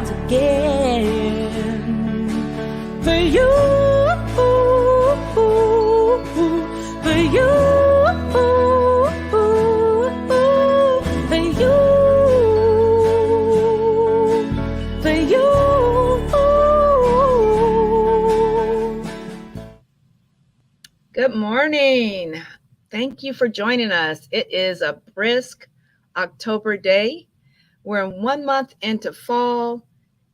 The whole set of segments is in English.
once again for you, for you, for you, for you. Good morning. Thank you for joining us. It is a brisk October day. We're 1 month into fall.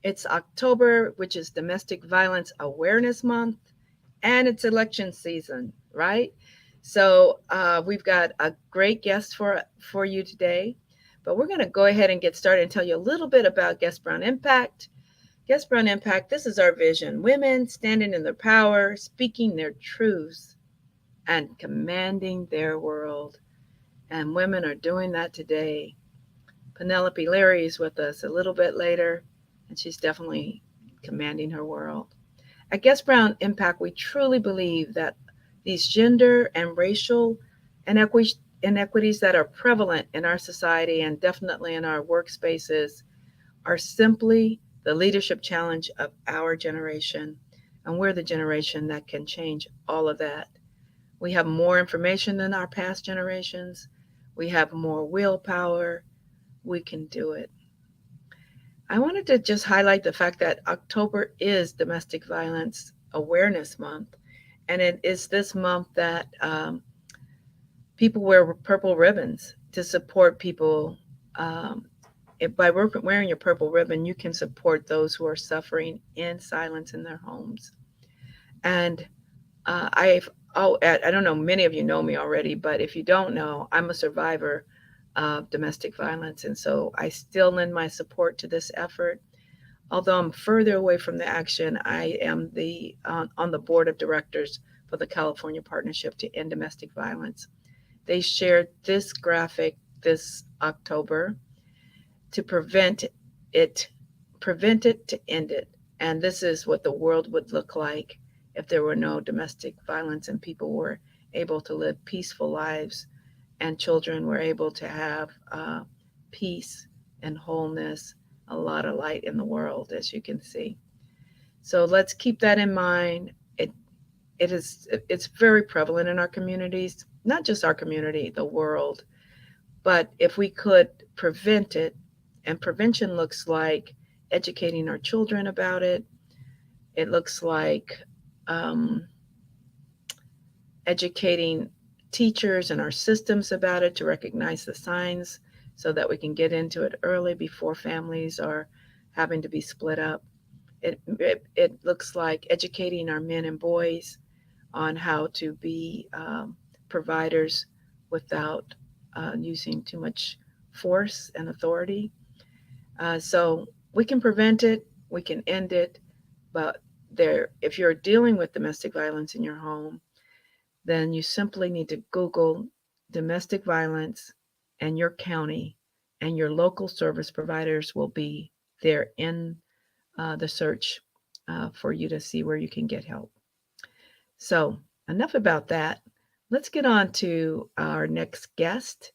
It's October, which is Domestic Violence Awareness Month, and it's election season, right? So we've got a great guest for you today. But we're going to go ahead and get started and tell you a little bit about Guest Brown Impact. Guest Brown Impact, this is our vision. Women standing in their power, speaking their truths, and commanding their world. And women are doing that today. Penelope Leary is with us a little bit later, and she's definitely commanding her world. At Guest Brown Impact, we truly believe that these gender and racial inequities that are prevalent in our society and definitely in our workspaces are simply the leadership challenge of our generation. And we're the generation that can change all of that. We have more information than our past generations. We have more willpower. We can do it. I wanted to just highlight the fact that October is Domestic Violence Awareness Month. And it is this month that people wear purple ribbons to support people. By wearing your purple ribbon, you can support those who are suffering in silence in their homes. And I don't know, many of you know me already, but if you don't know, I'm a survivor of domestic violence. And so I still lend my support to this effort. Although I'm further away from the action, I am on the board of directors for the California Partnership to End Domestic Violence. They shared this graphic this October to prevent it to end it. And this is what the world would look like if there were no domestic violence and people were able to live peaceful lives and children were able to have peace and wholeness, a lot of light in the world, as you can see. So let's keep that in mind. It's very prevalent in our communities, not just our community, the world. But if we could prevent it, and prevention looks like educating our children about it. It looks like educating teachers and our systems about it to recognize the signs so that we can get into it early before families are having to be split up. It looks like educating our men and boys on how to be providers without using too much force and authority. So we can prevent it, we can end it, but if you're dealing with domestic violence in your home, then you simply need to Google domestic violence and your county, and your local service providers will be there in the search for you to see where you can get help. So, enough about that. Let's get on to our next guest,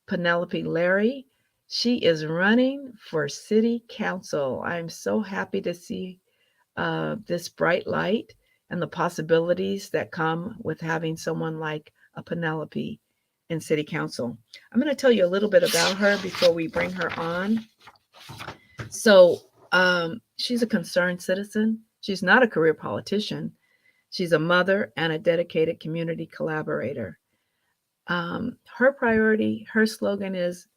Penelope Leary. She is running for city council. I'm so happy to see this bright light and the possibilities that come with having someone like a Penelope in city council. I'm going to tell you a little bit about her before we bring her on. So, she's a concerned citizen. She's not a career politician. She's a mother and a dedicated community collaborator. Her priority, her slogan is,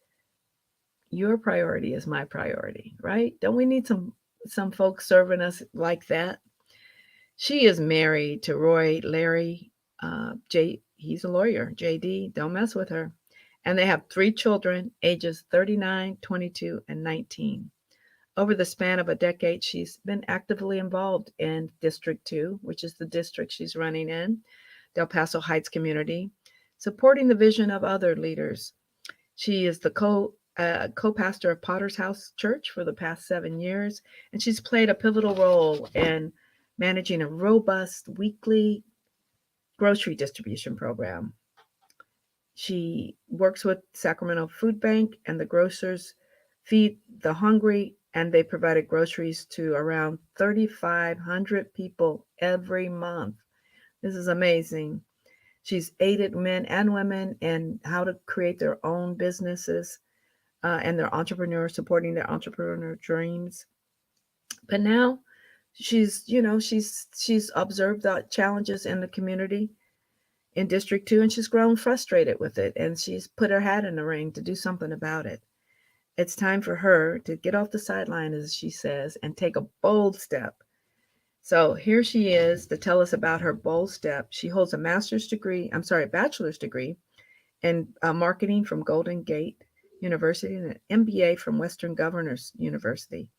"Your priority is my priority," right? Don't we need some folks serving us like that? She is married to Roy Leary. He's a lawyer. JD, don't mess with her. And they have 3 children, ages 39, 22, and 19. Over the span of a decade, she's been actively involved in District 2, which is the district she's running in, Del Paso Heights community, supporting the vision of other leaders. She is the co-pastor of Potter's House Church for the past 7 years, and she's played a pivotal role in managing a robust weekly grocery distribution program. She works with Sacramento Food Bank and the Grocers Feed the Hungry and they provided groceries to around 3,500 people every month. This is amazing. She's aided men and women in how to create their own businesses and their entrepreneurs, supporting their entrepreneur dreams. But now she's observed the challenges in the community in District 2, and she's grown frustrated with it, and she's put her hat in the ring to do something about it. It's time for her to get off the sideline, as she says, and take a bold step. So here she is to tell us about her bold step. She holds a bachelor's degree in marketing from Golden Gate University and an MBA from Western Governors University.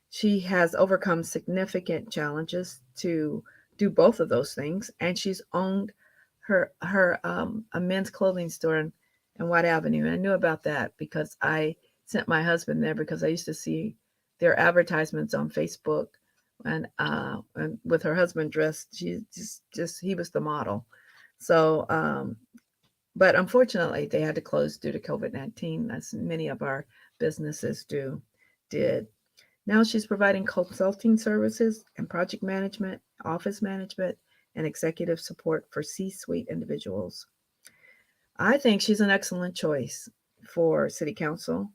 She has overcome significant challenges to do both of those things, and she's owned her a men's clothing store in White Avenue. And I knew about that because I sent my husband there because I used to see their advertisements on Facebook, and with her husband dressed, she just he was the model. So, but unfortunately, they had to close due to COVID-19, as many of our businesses did. Now she's providing consulting services and project management, office management, and executive support for C-suite individuals. I think she's an excellent choice for city council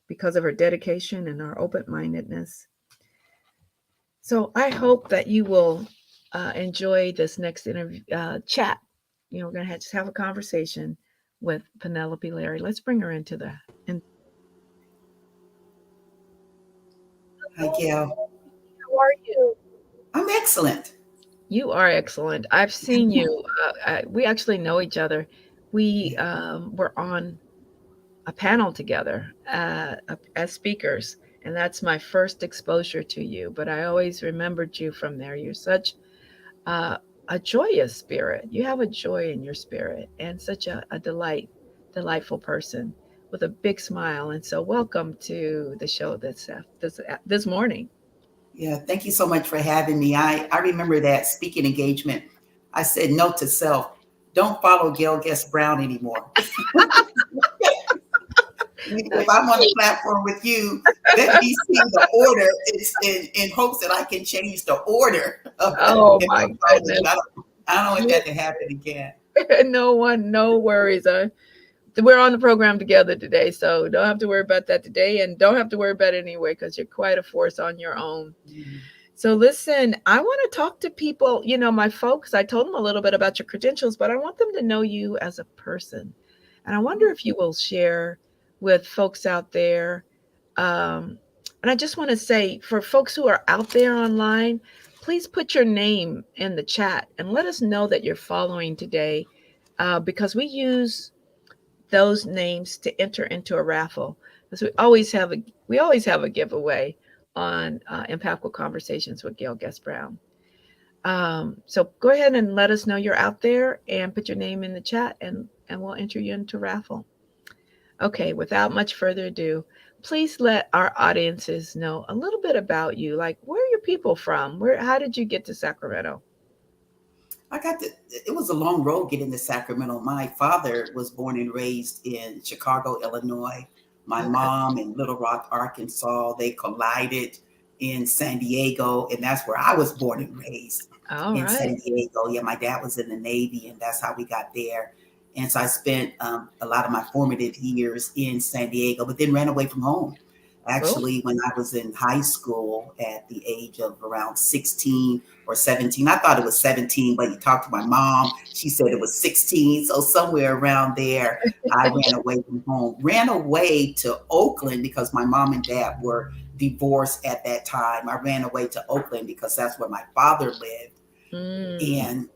because of her dedication and her open-mindedness. So I hope that you will enjoy this next interview chat. We're gonna just have a conversation with Penelope Larry. Let's bring her into the. And Hi, Gail. how are you? I'm excellent. You are excellent. I've seen you. We actually know each other. We Yeah, were on a panel together as speakers, and that's my first exposure to you. But I always remembered you from there. You're such uh, a joyous spirit. You have a joy in your spirit, and such a delightful person with a big smile. And so, welcome to the show this morning. yeah. Thank you so much for having me. I remember that speaking engagement. I said note to self: don't follow Gail Guest Brown anymore. If I'm on the platform with you, let me see the order. It's in hopes that I can change the order of Oh if my I'm following goodness! you. I don't want that to happen again. No worries. We're on the program together today, so don't have to worry about that today, and don't have to worry about it anyway because you're quite a force on your own. Mhm. So listen, I want to talk to people, my folks. I told them a little bit about your credentials, but I want them to know you as a person. And I wonder if you will share with folks out there. Um, and I just want to say, for folks who are out there online, please put your name in the chat and let us know that you're following today, because those names to enter into a raffle, because we always have a giveaway on Impactful Conversations with Gail Guest Brown. So go ahead and let us know you're out there and put your name in the chat, and we'll enter you into raffle. Okay, without much further ado, please let our audiences know a little bit about you. Like, where are your people from? How did you get to Sacramento? I got to, it was a long road getting to Sacramento. My father was born and raised in Chicago, Illinois. My Okay. mom in Little Rock, Arkansas. They collided in San Diego, and that's where I was born and raised All in right. San Diego. Yeah, my dad was in the Navy, and that's how we got there. And so I spent a lot of my formative years in San Diego, but then ran away from home. Oh, Actually, when I was in high school at the age of around 16 or 17. I thought it was 17, but you talked to my mom. She said it was 16. So somewhere around there, I ran away from home, ran away to Oakland because my mom and dad were divorced at that time. I ran away to Oakland because that's where my father lived. mm,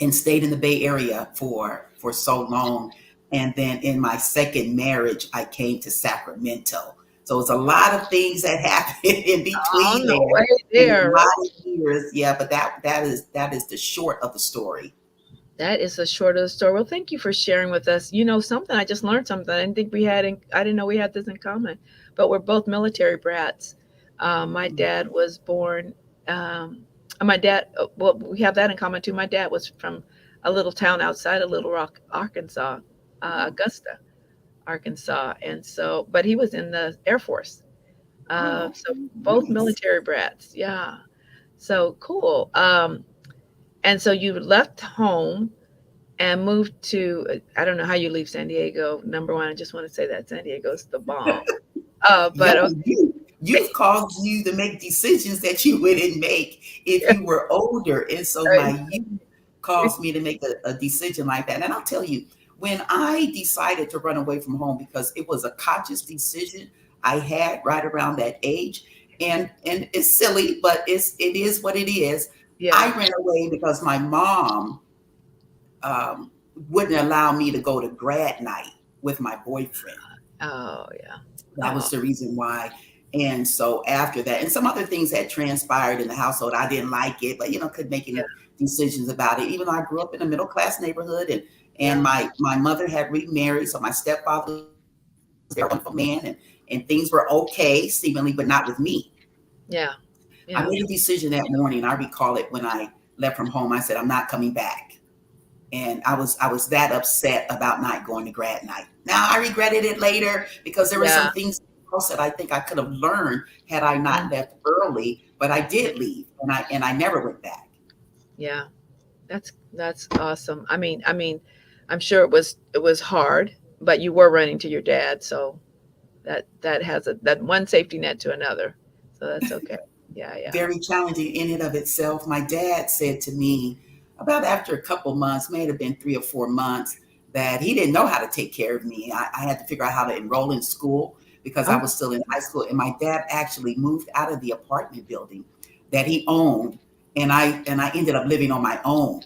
And stayed in the Bay Area for so long. And then in my second marriage, I came to Sacramento. So it's a lot of things that happened in on between the there way in a there. lot of years. Yeah, but that is the short of the story. That is the short of the story. Well, thank you for sharing with us. Something I just learned something. I didn't know we had this in common, but we're both military brats. My dad was born. Um, my dad. Well, we have that in common too. My dad was from a little town outside of Little Rock, Arkansas, Augusta, Arkansas, and so, but he was in the Air Force. Oh, So both nice. military brats. Yeah. So cool. And so you left home and moved to, I don't know how you leave San Diego. Number one, I just want to say that San Diego's the bomb. Yeah, But okay. youth caused you to make decisions that you wouldn't make if you were older. And so my youth caused me to make a decision like that. And I'll tell you, when I decided to run away from home, because it was a conscious decision I had right around that age, and it's silly, but it is what it is. Yeah. I ran away because my mom um, wouldn't allow me to go to grad night with my boyfriend. Oh, yeah. That Oh, was the reason why. And so after that, and some other things had transpired in the household, I didn't like it, but couldn't make yeah. any decisions about it. Even though I grew up in a middle class neighborhood, and Yeah. my mother had remarried, so my stepfather was their wonderful man, and things were okay, seemingly, but not with me. Yeah. I Yeah. made a decision that morning. I recall it when I left from home. I said, I'm not coming back. And I was that upset about not going to grad night. Now I regretted it later because there were Yeah. some things else that I think I could have learned had I Mm, not left early, but I yeah. did leave, and I never went back. Yeah. That's awesome. I mean, I'm sure it was hard, but you were running to your dad, so that has that one safety net to another. So that's okay. Yeah, yeah. Very challenging in and of itself. My dad said to me about after a couple months, may have been 3 or 4 months, that he didn't know how to take care of me. I had to figure out how to enroll in school because I Oh, was still in high school. And my dad actually moved out of the apartment building that he owned. And I ended up living on my own.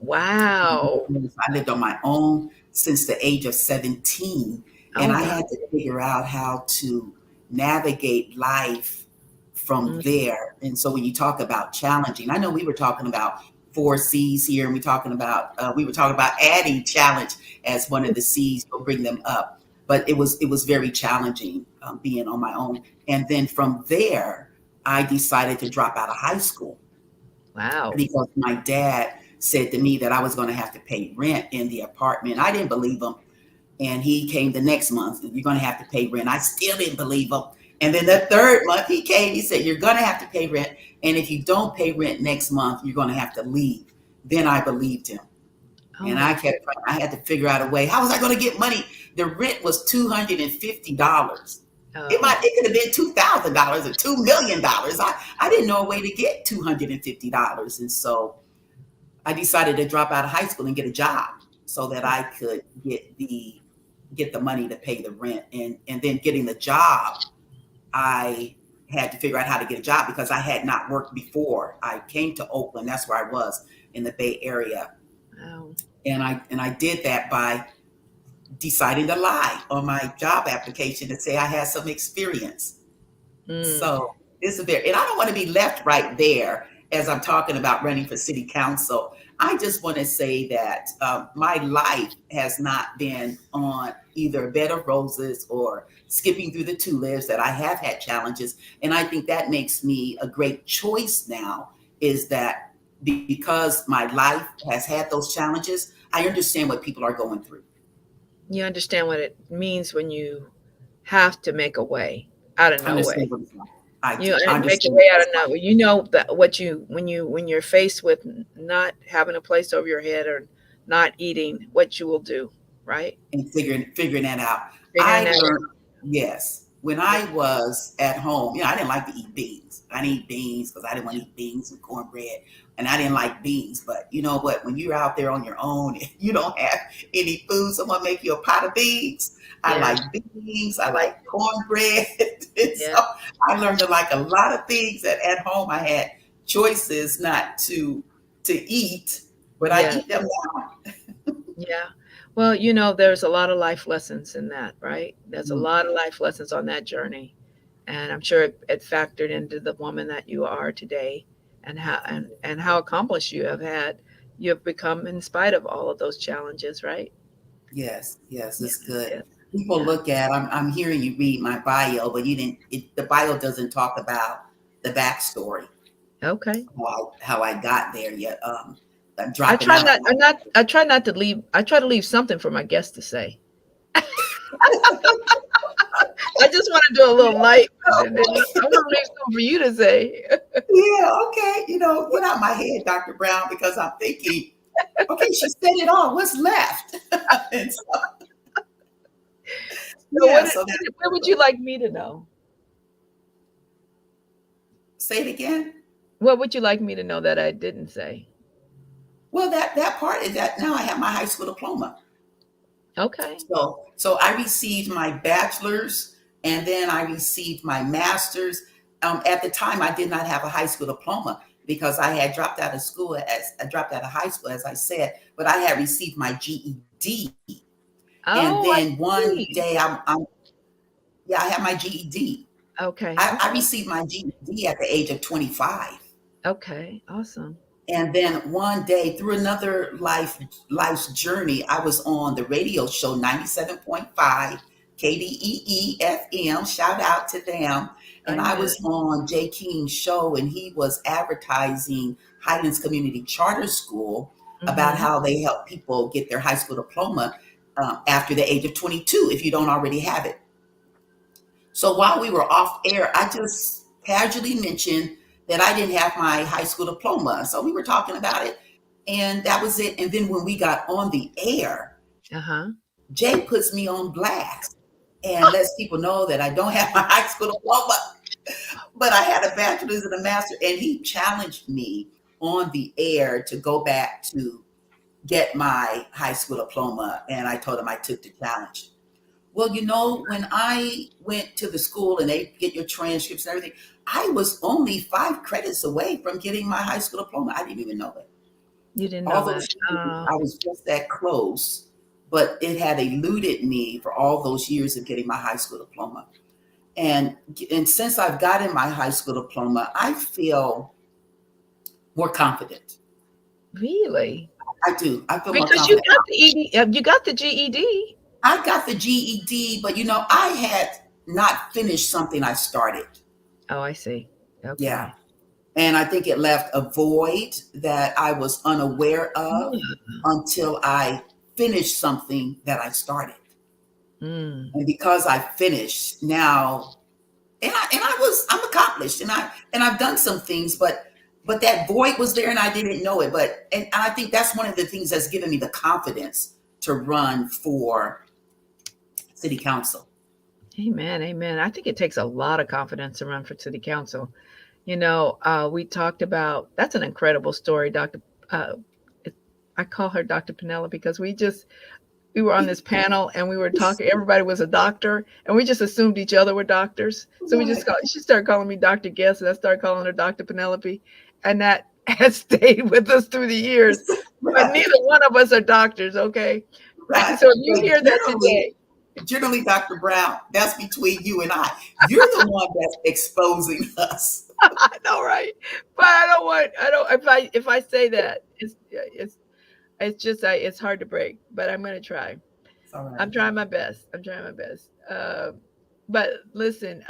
wow. I lived on my own since the age of 17, Oh and I wow. had to figure out how to navigate life from Mm, there. And so when you talk about challenging, I know we were talking about 4 C's here, and we were talking about adding challenge as one of the C's to bring them up. But it was very challenging being on my own. And then from there, I decided to drop out of high school wow. because my dad said to me that I was going to have to pay rent in the apartment. I didn't believe him. And he came the next month, you're going to have to pay rent. I still didn't believe him. And then the third month he came, he said, you're going to have to pay rent. And if you don't pay rent next month, you're going to have to leave. Then I believed him. Oh And my. I had to figure out a way. How was I going to get money? The rent was $250. Oh. It could have been $2,000 or $2 million. I didn't know a way to get $250. And so I decided to drop out of high school and get a job so that I could get the money to pay the rent. And then getting the job, I had to figure out how to get a job because I had not worked before. I came to Oakland. That's where I was, in the Bay Area. Wow. And I did that by deciding to lie on my job application to say I had some experience. Mm, So it's a very, and I don't want to be left right there as I'm talking about running for city council. I just want to say that my life has not been on either a bed of roses or skipping through the tulips, that I have had challenges. And I think that makes me a great choice now, is that because my life has had those challenges, I understand what people are going through. you understand what it means when you have to make a way out of I no way. understand what it's like. I You do. I make a understand way what out of it's no way. You know that what you when you're faced with not having a place over your head or not eating, what you will do, right? and figuring that out. Figuring I that learned, yes, when out. I was at home, I didn't like to eat beans. I didn't eat beans because I didn't want Yeah. to eat beans and cornbread, and I didn't like beans. But you know what? When you're out there on your own and you don't have any food, someone make you a pot of beans. I Yeah. like beans. I I like like cornbread. And yeah. so I learned to like a lot of things that at home I had choices not to eat, but I Yeah. eat them. Yeah. Well, there's a lot of life lessons in that, right? There's a Now. lot of life lessons on that journey. And I'm sure it factored into the woman that you are today and how accomplished you have become in spite of all of those challenges, right? Yes, yes, Yeah. it's good. Yeah. People Yeah. look at, I'm hearing you read my bio, but the bio doesn't talk about the backstory, Okay. how I got there yet. I'm I dropping try out. not I'm not I try not to leave I try to leave something for my guests to say. I just want to do a little light. And then I'm gonna leave some for you to say. Yeah, okay. Get out my head, Dr. Brown, because I'm thinking, okay, she said it all. What's left? And so, So yeah, so that's what would you like me to know? say it again. What would you like me to know that I didn't say? Well, that part is that now I have my high school diploma. Okay. So I received my bachelor's and then I received my master's. At the time, I did not have a high school diploma because I had dropped out of school as I dropped out of high school, as I said, but I had received my GED. And Oh, I then one see. day, yeah, I have my GED. Okay. I Okay. received my GED at the age of 25. Okay. Awesome. And then one day, through another life's journey, I was on the radio show 97.5 KDEE FM. Shout out to them. And I Amen. was on Jay King's show, and he was advertising Highlands Community Charter School about Mm-hmm. how they help people get their high school diploma after the age of 22 if you don't already have it. So while we were off air, I just casually mentioned that I didn't have my high school diploma. So we were talking about it, and that was it. And then when we got on the air, Uh-huh. Jay puts me on blast and lets people know that I don't have my high school diploma, but I had a bachelor's and a master's. And he challenged me on the air to go back to get my high school diploma. And I told him I took the challenge. Well, when I went to the school and they get your transcripts and everything, I was only 5 credits away from getting my high school diploma. I didn't even know it. You didn't All know those that. years, I was just that close, but it had eluded me for all those years of getting my high school diploma. And and since I've gotten my high school diploma, I feel more confident. Really? I do. I feel more Because you confident. got the you got the GED. I got the GED, but I had not finished something I started. Oh, I see. Yeah. Okay. And I think it left a void that I was unaware of Yeah. until I finished something that I started. Mm. And because I finished now, I'm accomplished and I've done some things, but that void was there and I didn't know it. But and I think that's one of the things that's given me the confidence to run for city council. Amen. Amen. I think it takes a lot of confidence to run for city council. We talked about that's an incredible story, Dr. Uh, it, I call her Dr. Pinella because we were on this panel and we were talking. Everybody was a doctor, and we just assumed each other were doctors. So Right. she started calling me Dr. Guest, and I started calling her Dr. Penelope, and that has stayed with us through the years. But Right. neither one of us are doctors, okay? Right. So if you But hear that today, generally, Dr. Brown, that's between you and I. You're the one that's exposing us. I know, right? But I don't. If I say that, it's just it's hard to break. But I'm gonna try. It's all right. I'm trying my best. I'm trying my best. But listen,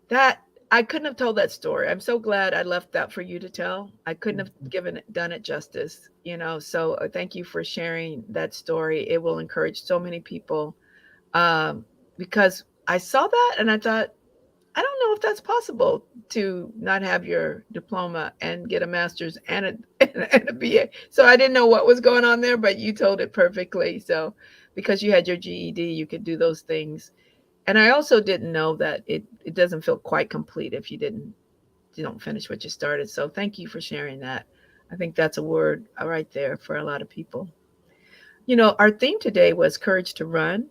that I couldn't have told that story. I'm so glad I left that for you to tell. I couldn't have done it justice. So thank you for sharing that story. It will encourage so many people, um, because I saw that and I thought, I don't know if that's possible to not have your diploma and get a master's and and a BA. So I didn't know what was going on there, but you told it perfectly. So because you had your GED, you could do those things. And I also didn't know that it doesn't feel quite complete if you don't finish what you started. So thank you for sharing that. I think that's a word right there for a lot of people. Our theme today was courage to run.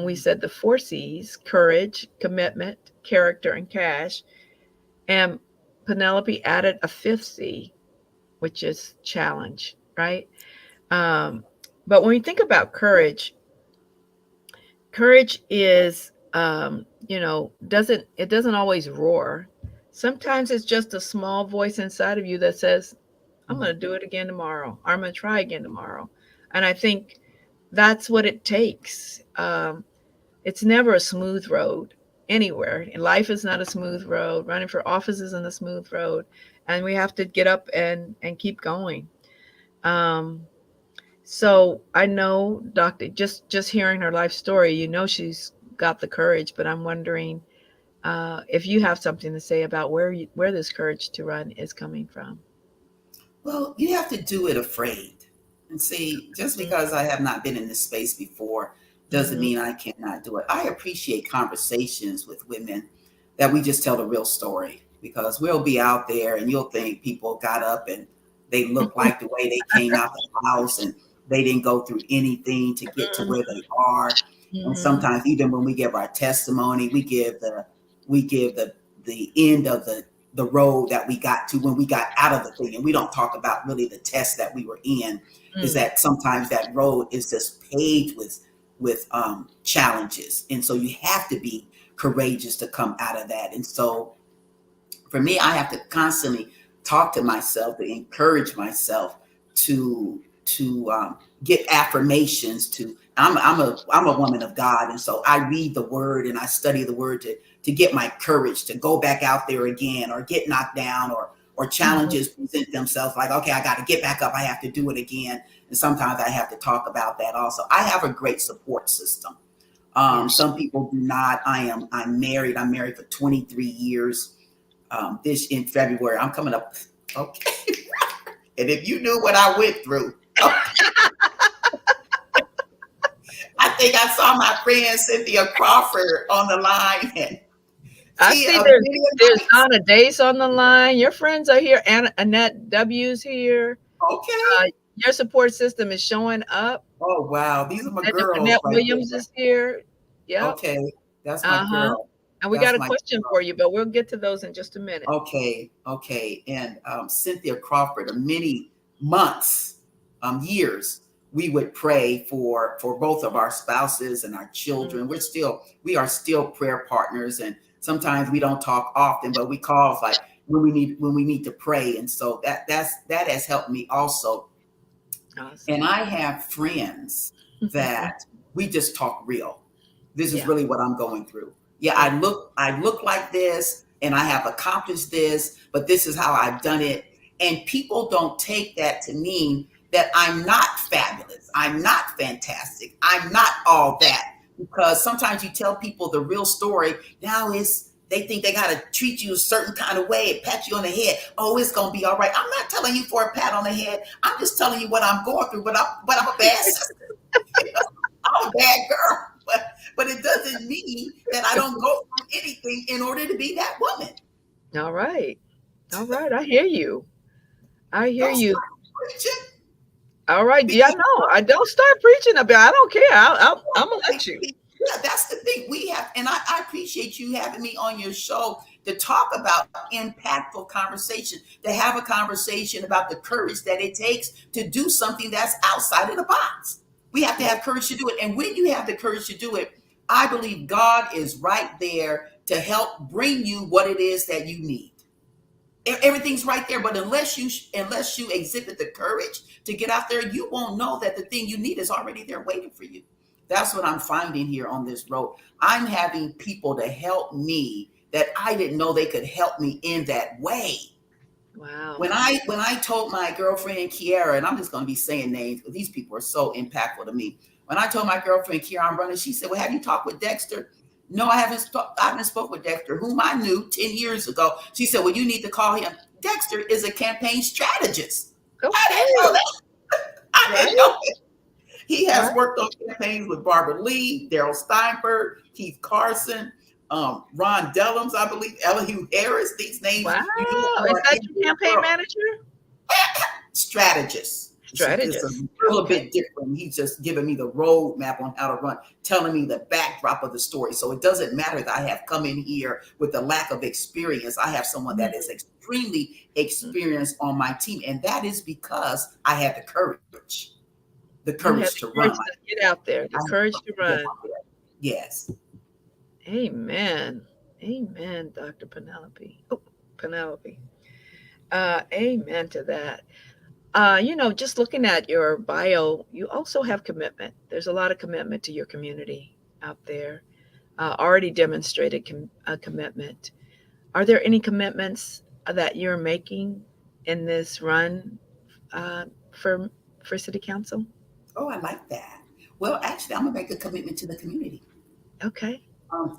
We said the 4 C's: courage, commitment, character, and cash. And Penelope added a fifth C, which is challenge, right? Um, but when we think about courage, courage is, doesn't always roar. Sometimes it's just a small voice inside of you that says, I'm going to do it again tomorrow. Or I'm going to try again tomorrow. And I think that's what it takes. It's never a smooth road anywhere. Life is not a smooth road. Running for office isn't a smooth road. And we have to get up and keep going. Um, so I know, Doctor, just hearing her life story, she's got the courage, but I'm wondering, If you have something to say about where this courage to run is coming from. Well, you have to do it afraid. And see, just because I have not been in this space before doesn't Mm-hmm. mean I cannot do it. I appreciate conversations with women that we just tell the real story, because we'll be out there and you'll think people got up and they look like the way they came out the house and they didn't go through anything to get to where they are. And Mm-hmm. sometimes even when we give our testimony, we give the end of the road that we got to when we got out of the thing. And we don't talk about really the test that we were in, is Mm. that sometimes that road is just paved with challenges. And so you have to be courageous to come out of that. And so for me, I have to constantly talk to myself to encourage myself to get affirmations. To I'm a woman of God, and so I read the Word and I study the Word to get my courage to go back out there again, or get knocked down, or Mhm. challenges present themselves. Like, okay, I got to get back up. I have to do it again. And sometimes I have to talk about that also. I have a great support system. Yeah. Some people do not. I'm married. I'm married for 23 years. This in February. I'm coming up. Okay. And if you knew what I went through, I think I saw my friend Cynthia Crawford on the line, and I she see a there's million Donna Dace on the line. Your friends are here. Anna, Annette W's here. likes. Okay. Your support system is showing up. Oh wow, these are my Annette girls right Williams there. is here. Yep. Okay, that's my Uh-huh. girl. And we got That's a my question girl. for you, but we'll get to those in just a minute. Okay, okay. And Cynthia Crawford, many months, years, we would pray for both of our spouses and our Mm. children. We are still prayer partners, and sometimes we don't talk often, but we call like when we need to pray. And so that has helped me also. And Awesome. I have friends that we just talk real. This is Yeah. really what I'm going through. Yeah, Yeah. I look like this and I have accomplished this, but this is how I've done it. And people don't take that to mean that I'm not fabulous. I'm not fantastic. I'm not all that. Because sometimes you tell people the real story, now it's they think they got to treat you a certain kind of way and pat you on the head. Oh, it's going to be all right. I'm not telling you for a pat on the head. I'm just telling you what I'm going through. But I'm a bad sister. I'm a bad girl. But it doesn't mean that I don't go through anything in order to be that woman. All right. All right. I hear you. I hear Don't you. start preaching, All right. Yeah, because no, I don't start preaching about it. I don't care. I'm gonna let you. yeah, that's the thing we have. And I appreciate you having me on your show to talk about impactful conversation, to have a conversation about the courage that it takes to do something that's outside of the box. We have to Yeah. have courage to do it. And when you have the courage to do it, I believe God is right there to help bring you what it is that you need. Everything's right there, but unless you exhibit the courage to get out there, you won't know that the thing you need is already there waiting for you. That's what I'm finding here on this road. I'm having people to help me that I didn't know they could help me in that way. Wow. When I told my girlfriend Kiara, and I'm just going to be saying names because these people are so impactful to me. When I told my girlfriend Kiara I'm running, she said, "Well, have you talked with Dexter?" No, I haven't spoke with Dexter, whom I knew 10 years ago. She said, "Well, you need to call him." Dexter is a campaign strategist. I didn't know Okay. that. I didn't Right. know. He has Right. worked on campaigns with Barbara Lee, Daryl Steinberg, Keith Carson, Ron Dellums, I believe, Elihu Harris. These names Wow. you know Is are that in your this campaign world. manager? Strategist. It's a Strategist. little Okay. bit different. He's just giving me the roadmap on how to run, telling me the backdrop of the story. So it doesn't matter that I have come in here with a lack of experience. I have someone that is extremely Mhm. experienced on my team. And that is because I had the You had courage the to run. courage to get out there, the I had courage to to get run. out there. Yes. Amen. Amen, Dr. Penelope. Oh, Penelope. Amen to that. Just looking at your bio, you also have commitment. There's a lot of commitment to your community out there. Already demonstrated a commitment. Are there any commitments that you're making in this run uh, for for city council? Oh, I like that. Well, actually, I'm gonna make a commitment to the community. Okay.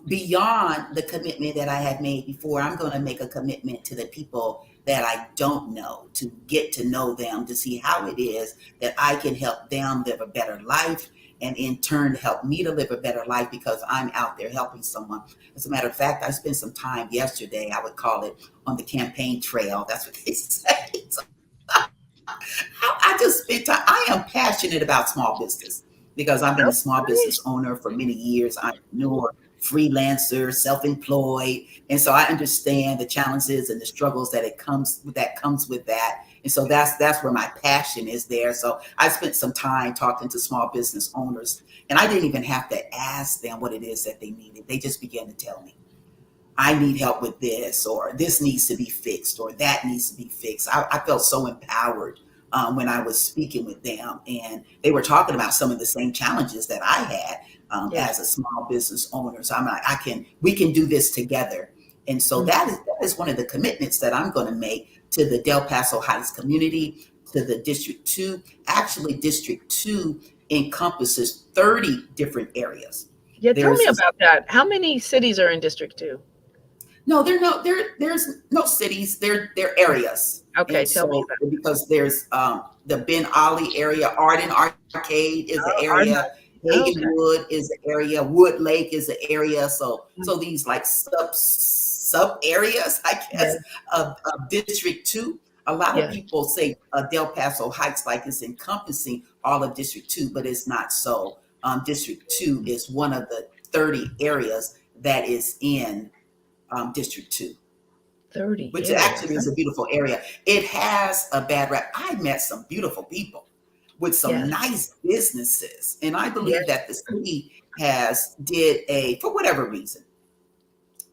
Beyond the commitment that I had made before, I'm going to make a commitment to the people that I don't know, to get to know them, to see how it is that I can help them live a better life, and in turn help me to live a better life because I'm out there helping someone. As a matter of fact, I spent some time yesterday, I would call it, on the campaign trail. That's what they say. So I just spent time. I am passionate about small business because I've been a small business owner for many years, entrepreneur, freelancer, self-employed, and so I understand the challenges and the struggles that comes with that. And so that's where my passion is there. So I spent some time talking to small business owners, and I didn't even have to ask them what it is that they needed. They just began to tell me. I need help with this, or this needs to be fixed, or that needs to be fixed. I felt so empowered when I was speaking with them, and they were talking about some of the same challenges that I had Yes. as a small business owner. So I'm like, we can do this together. And so Mm. that is one of the commitments that I'm going to make to the Del Paso Heights community, to the District 2. Actually, District 2 encompasses 30 different areas. Yeah, tell me There's about that. How many cities are in District 2? No, there's no cities. They're areas. Okay, And tell me so about because there's the Ben Ali area, Arden Arcade is the Oh, area, Arnott. Okay. Hagenwood is the area, Wood Lake is the area. So Mm. these like sub areas, I guess, Yes, of District 2. A lot of yes. people say Del Paso Heights like it's encompassing all of District 2, but it's not so. District 2 is one of the 30 areas that is in District 2, 30 which areas. actually is a beautiful area. It has a bad rap. I met some beautiful people with some Yes, nice businesses. And I believe yes. that the city for whatever reason,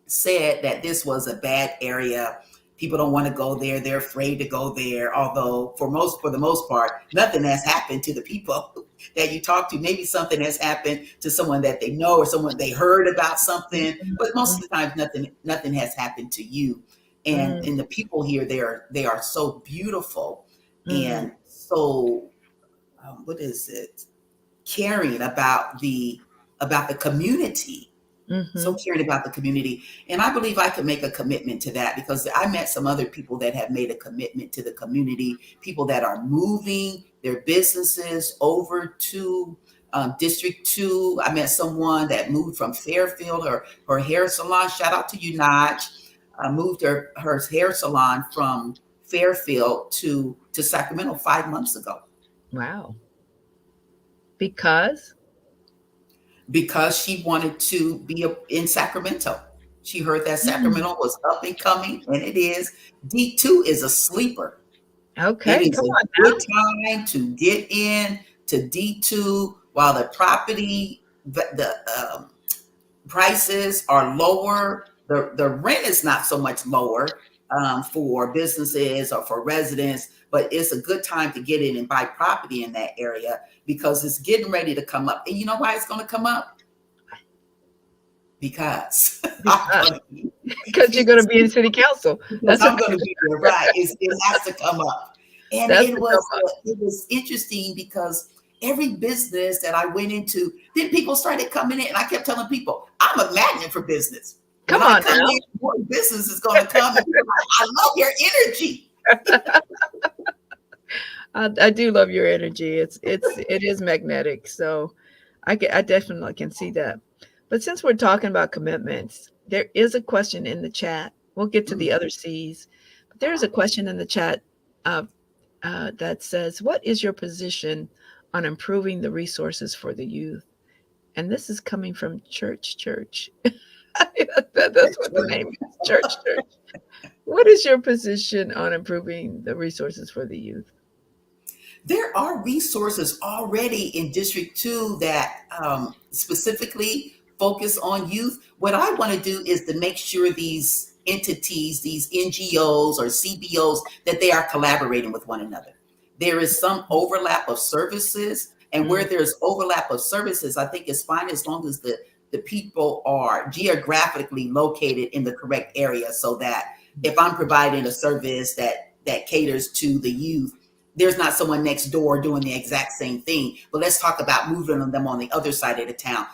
said that this was a bad area. People don't want to go there. They're afraid to go there. Although for the most part, nothing has happened to the people that you talk to. Maybe something has happened to someone that they know or someone they heard about something, Mhm, but most mhm, of the time nothing has happened to you. And mm, the people here, they are so beautiful mm, and so what is it? Caring about the community, so mhm. caring about the community. And I believe I could make a commitment to that because I met some other people that have made a commitment to the community, people that are moving their businesses over to District 2. I met someone that moved from Fairfield, her hair salon. Shout out to you, Naj. Moved her hair salon from Fairfield to Sacramento 5 months ago Wow. Because? because she wanted to be in Sacramento. She heard that Mm. Sacramento was up and coming, and it is. D2 is a sleeper. It Okay, is come a on good now. time to get in to D2 while the property, the prices are lower. The rent is not so much lower for businesses or for residents, but it's a good time to get in and buy property in that area because it's getting ready to come up. And you know why it's going to come up? Because I'm Because going to be you're gonna be in city council. because That's what I'm going to be there. Right? It has to come up, and that's it to come was up. it was interesting because every business that I went into, then people started coming in, and I kept telling people I'm a magnet for business. When Come I on come now. in, more business is going to come, and people are like, I love your energy. I do love your energy. It is magnetic. So I definitely can see that. But since we're talking about commitments, there is a question in the chat. We'll get to the Mhm. other C's. But there is a question in the chat uh, that says, "What is your position on improving the resources for the youth?" And this is coming from Church Church. That's what the name is, Church Church. What is your position on improving the resources for the youth? There are resources already in District 2 that specifically focus on youth. What I want to do is to make sure these entities, these NGOs or CBOs, that they are collaborating with one another. There is some overlap of services, and where Mm, there's overlap of services, I think it's fine as long as the people are geographically located in the correct area so that if I'm providing a service that caters to the youth, there's not someone next door doing the exact same thing, but let's talk about moving them on the other side of town,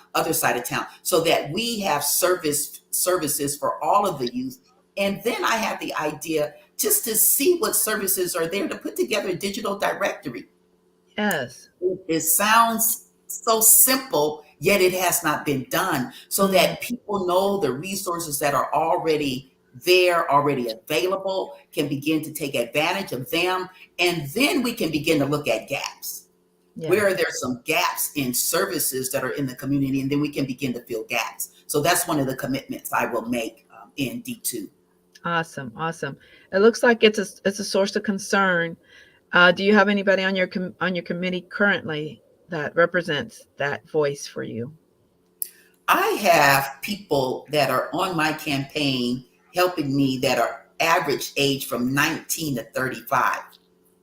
so that we have services for all of the youth. And then I have the idea just to see what services are there, to put together a digital directory. Yes. It sounds so simple, yet it has not been done, so Mm, that people know the resources that are already there, already available, can begin to take advantage of them. And then we can begin to look at gaps. yeah. Where are there some gaps in services that are in the community? And then we can begin to fill gaps. So that's one of the commitments I will make in D2. Awesome. Awesome. It looks like it's a source of concern. Do you have anybody on on your committee currently that represents that voice for you? I have people that are on my campaign helping me that are average age from 19 to 35. I'm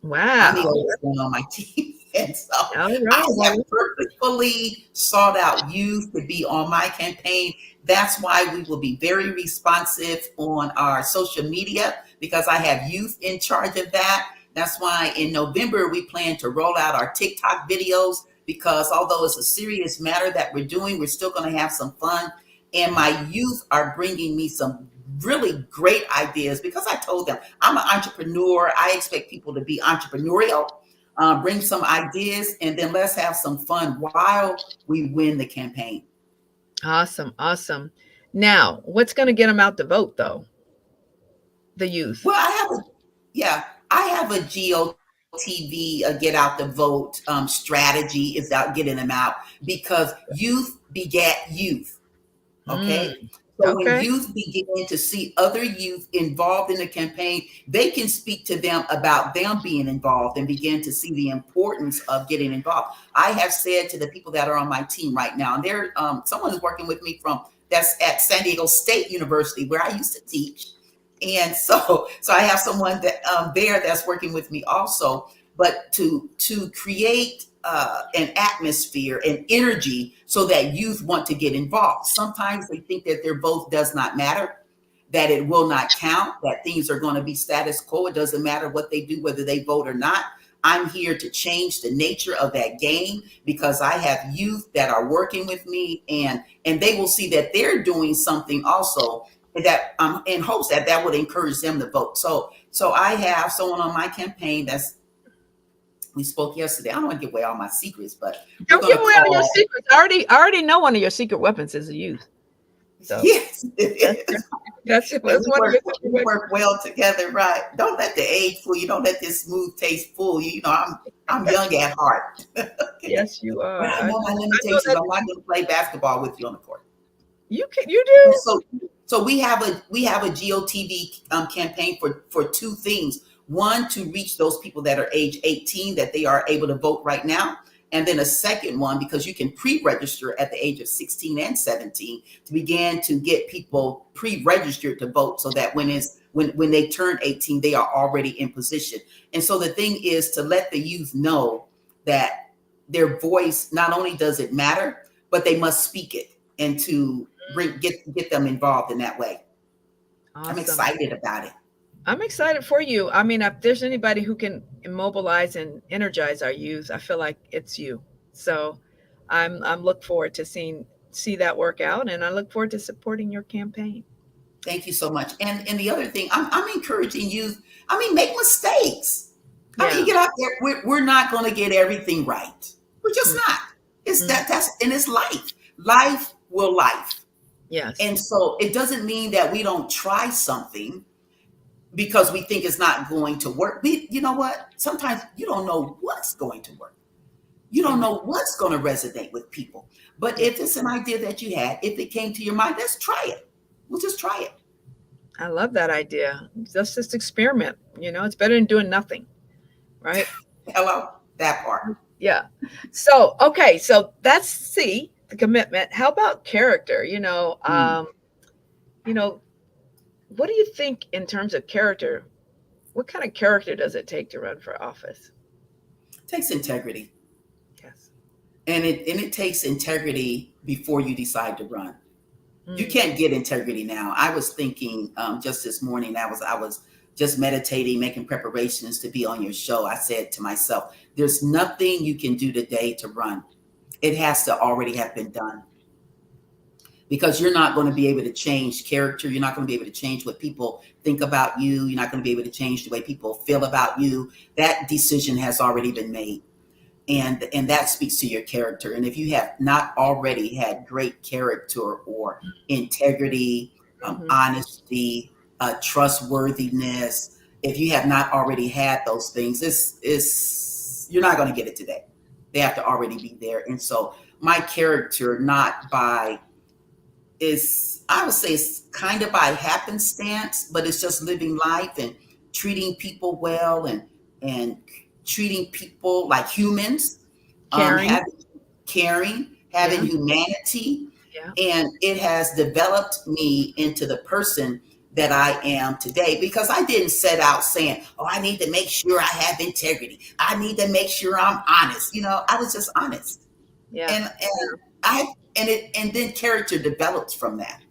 the Wow. oldest one on my team. And so All I right. have Well, purposefully sought out youth to be on my campaign. That's why we will be very responsive on our social media, because I have youth in charge of that. That's why in November we plan to roll out our TikTok videos, because although it's a serious matter that we're doing, we're still going to have some fun. And my youth are bringing me some really great ideas, because I told them I'm an entrepreneur. I expect people to be entrepreneurial, bring some ideas, and then let's have some fun while we win the campaign. awesome. Awesome. Now, what's going to get them out to vote, though? The youth. Well, yeah, I have a GOTV, get out the vote strategy, is out getting them out, because youth begat youth. Mm, Okay. So when okay. youth begin to see other youth involved in the campaign, they can speak to them about them being involved and begin to see the importance of getting involved. I have said to the people that are on my team right now, and there, someone is working with me from that's at San Diego State University, where I used to teach. And so I have someone that there that's working with me also. But to create an atmosphere and energy so that youth want to get involved. Sometimes they think that their vote does not matter, that it will not count, that things are going to be status quo. It doesn't matter what they do, whether they vote or not. I'm here to change the nature of that game, because I have youth that are working with me, and they will see that they're doing something also, that in hopes that that would encourage them to vote. So I have someone on my campaign that's, we spoke yesterday. I don't want to give away all my secrets, but we're Don't going give to away all your call. secrets. I already know one of your secret weapons is the youth. So Yes, it that's is. that's And one of your secret we weapons. work well together, right? Don't let the age fool you. Don't let this smooth taste fool you. You know, I'm young at heart. Okay. Yes, you But are. I know my I know limitations. that I'm not going to play basketball with you on the court. you do. So we have a GOTV campaign for two things. One, to reach those people that are age 18, that they are able to vote right now. And then a second one, because you can pre-register at the age of 16 and 17, to begin to get people pre-registered to vote, so that when they turn 18, they are already in position. And so the thing is to let the youth know that their voice, not only does it matter, but they must speak it, and to get them involved in that way. I'm Awesome. excited about it. I'm excited for you. I mean, if there's anybody who can immobilize and energize our youth, I feel like it's you. So I'm look forward to see that work out, and I look forward to supporting your campaign. Thank you so much. And the other thing, I'm encouraging you. I mean, make mistakes. I mean, Yeah. you get out there. We're not going to get everything right. We're just Mm, not. It's mm, that's and it's life. Life will life. yes. And so it doesn't mean that we don't try something because we think it's not going to work. You know what? Sometimes you don't know what's going to work. You don't Amen. know what's going to resonate with people. But Yeah. if it's an idea that you had, if it came to your mind, let's try it. We'll just try it. I love that idea. Let's just experiment. It's better than doing nothing, right? Hello, that part. Yeah. So, okay. So that's C, the commitment. How about character? Mm. You know, what do you think in terms of character? What kind of character does it take to run for office? Takes integrity, Yes. and it takes integrity before you decide to run. You Mm, can't get integrity now. I was thinking just this morning. I was just meditating, making preparations to be on your show, I said to myself, there's nothing you can do today to run. It has to already have been done, because you're not going to be able to change character. You're not going to be able to change what people think about you. You're not going to be able to change the way people feel about you. That decision has already been made. And that speaks to your character. And if you have not already had great character or integrity, honesty, trustworthiness, if you have not already had those things, you're not going to get it today. They have to already be there. And so my character, not by I would say it's kind of by happenstance, but it's just living life and treating people well and treating people like humans, Caring. having humanity. Yeah. And it has developed me into the person that I am today, because I didn't set out saying, oh, I need to make sure I have integrity. I need to make sure I'm honest. I was just honest. Yeah. And then character develops from that.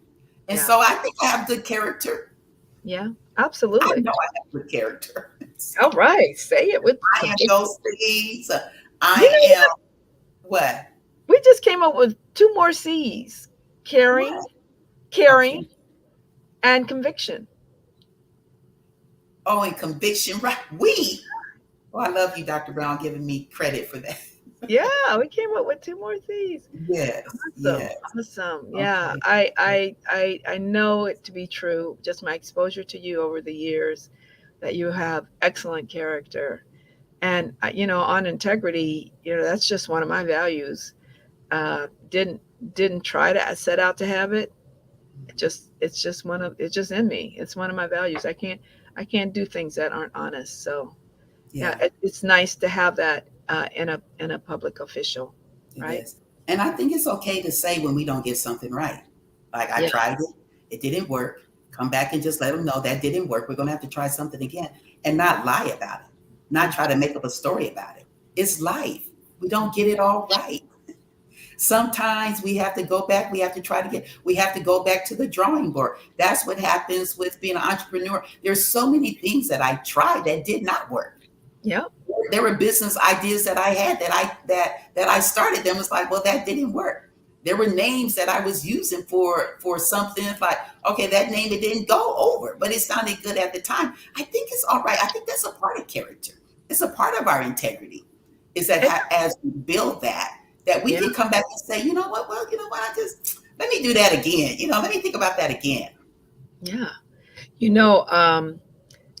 And so I think I have good character. Yeah, absolutely. I know I have good character. All right. Say it with I am those things. I am what? We just came up with 2 more C's. Caring, and conviction. Oh, and conviction, right? I love you, Dr. Brown, giving me credit for that. Yeah, we came up with 2 more C's. Yes. Awesome. Yes. Awesome. Okay. Yeah. I know it to be true. Just my exposure to you over the years, that you have excellent character. And on integrity, that's just one of my values. Didn't try to set out to have it. It's just in me. It's one of my values. I can't do things that aren't honest. So it's nice to have that in a public official, right? Yes. And I think it's okay to say when we don't get something right. Like, I tried it didn't work. Come back and just let them know that didn't work. We're going to have to try something again, and not lie about it. Not try to make up a story about it. It's life. We don't get it all right. Sometimes we have to go back. We have to go back to the drawing board. That's what happens with being an entrepreneur. There's so many things that I tried that did not work. Yeah. There were business ideas that I had that I started them. It's like, well, that didn't work. There were names that I was using for something. It's like, okay, that name, it didn't go over, but it sounded good at the time. I think it's all right. I think that's a part of character. It's a part of our integrity. Is that as we build that we can come back and say, you know what? Well, let me do that again. Let me think about that again. Yeah.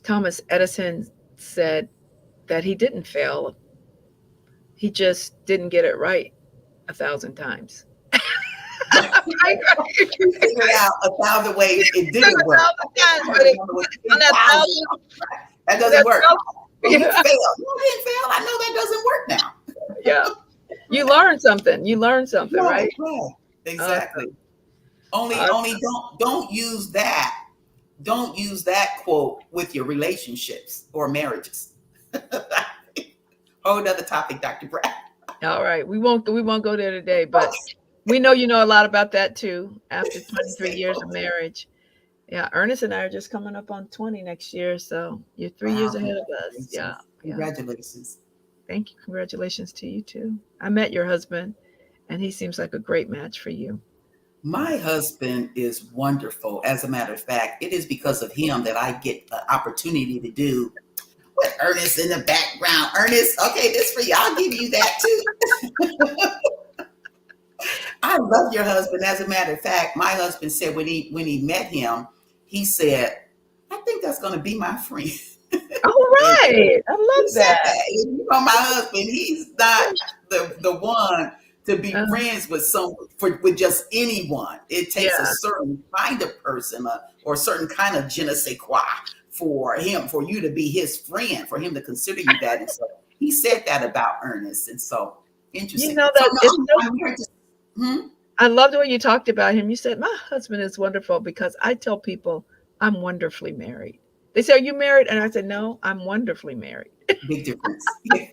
Thomas Edison said that he didn't fail. He just didn't get it right 1,000 times. You figured out 1,000 ways it didn't work. That doesn't work. You failed. You didn't fail. I know that doesn't work now. Yeah. You learned something, right? Right. Exactly. Only don't use that. Don't use that quote with your relationships or marriages. Whole other topic, Dr. Brown. All right. We won't go there today, but we know you know a lot about that too, after 23 years of marriage. Yeah, Ernest and I are just coming up on 20 next year, so you're 3 years ahead of us. Yeah. Congratulations. Thank you. Congratulations to you too. I met your husband, and he seems like a great match for you. My husband is wonderful. As a matter of fact, it is because of him that I get the opportunity to do with Ernest in the background. Ernest, okay, this for you. I'll give you that too. I love your husband. As a matter of fact, my husband said when he met him, he said, I think that's going to be my friend. All right. I love that. My husband, he's not the one to be friends with with just anyone. It takes a certain kind of person or a certain kind of je ne sais quoi for you to be his friend, for him to consider you that. And so he said that about Ernest. And so interesting. I love the way you talked about him. You said, my husband is wonderful, because I tell people I'm wonderfully married. They say, are you married? And I said, no, I'm wonderfully married. Big difference. Big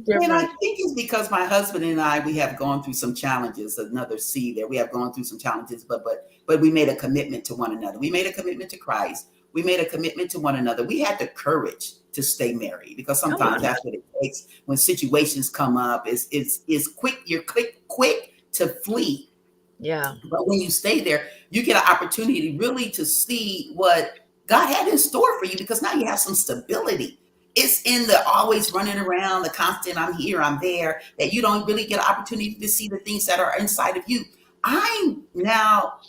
difference. And I think it's because my husband and I, we have gone through some challenges, another C there. We have gone through some challenges, but we made a commitment to one another. We made a commitment to Christ. We made a commitment to one another. We had the courage to stay married because Oh, sometimes wow. that's what it takes when situations come up. Is quick. You're quick to flee, Yeah. but when you stay there, you get an opportunity really to see what God had in store for you because now you have some stability. It's in the always running around, the constant I'm here, I'm there, that you don't really get an opportunity to see the things that are inside of you. I'm now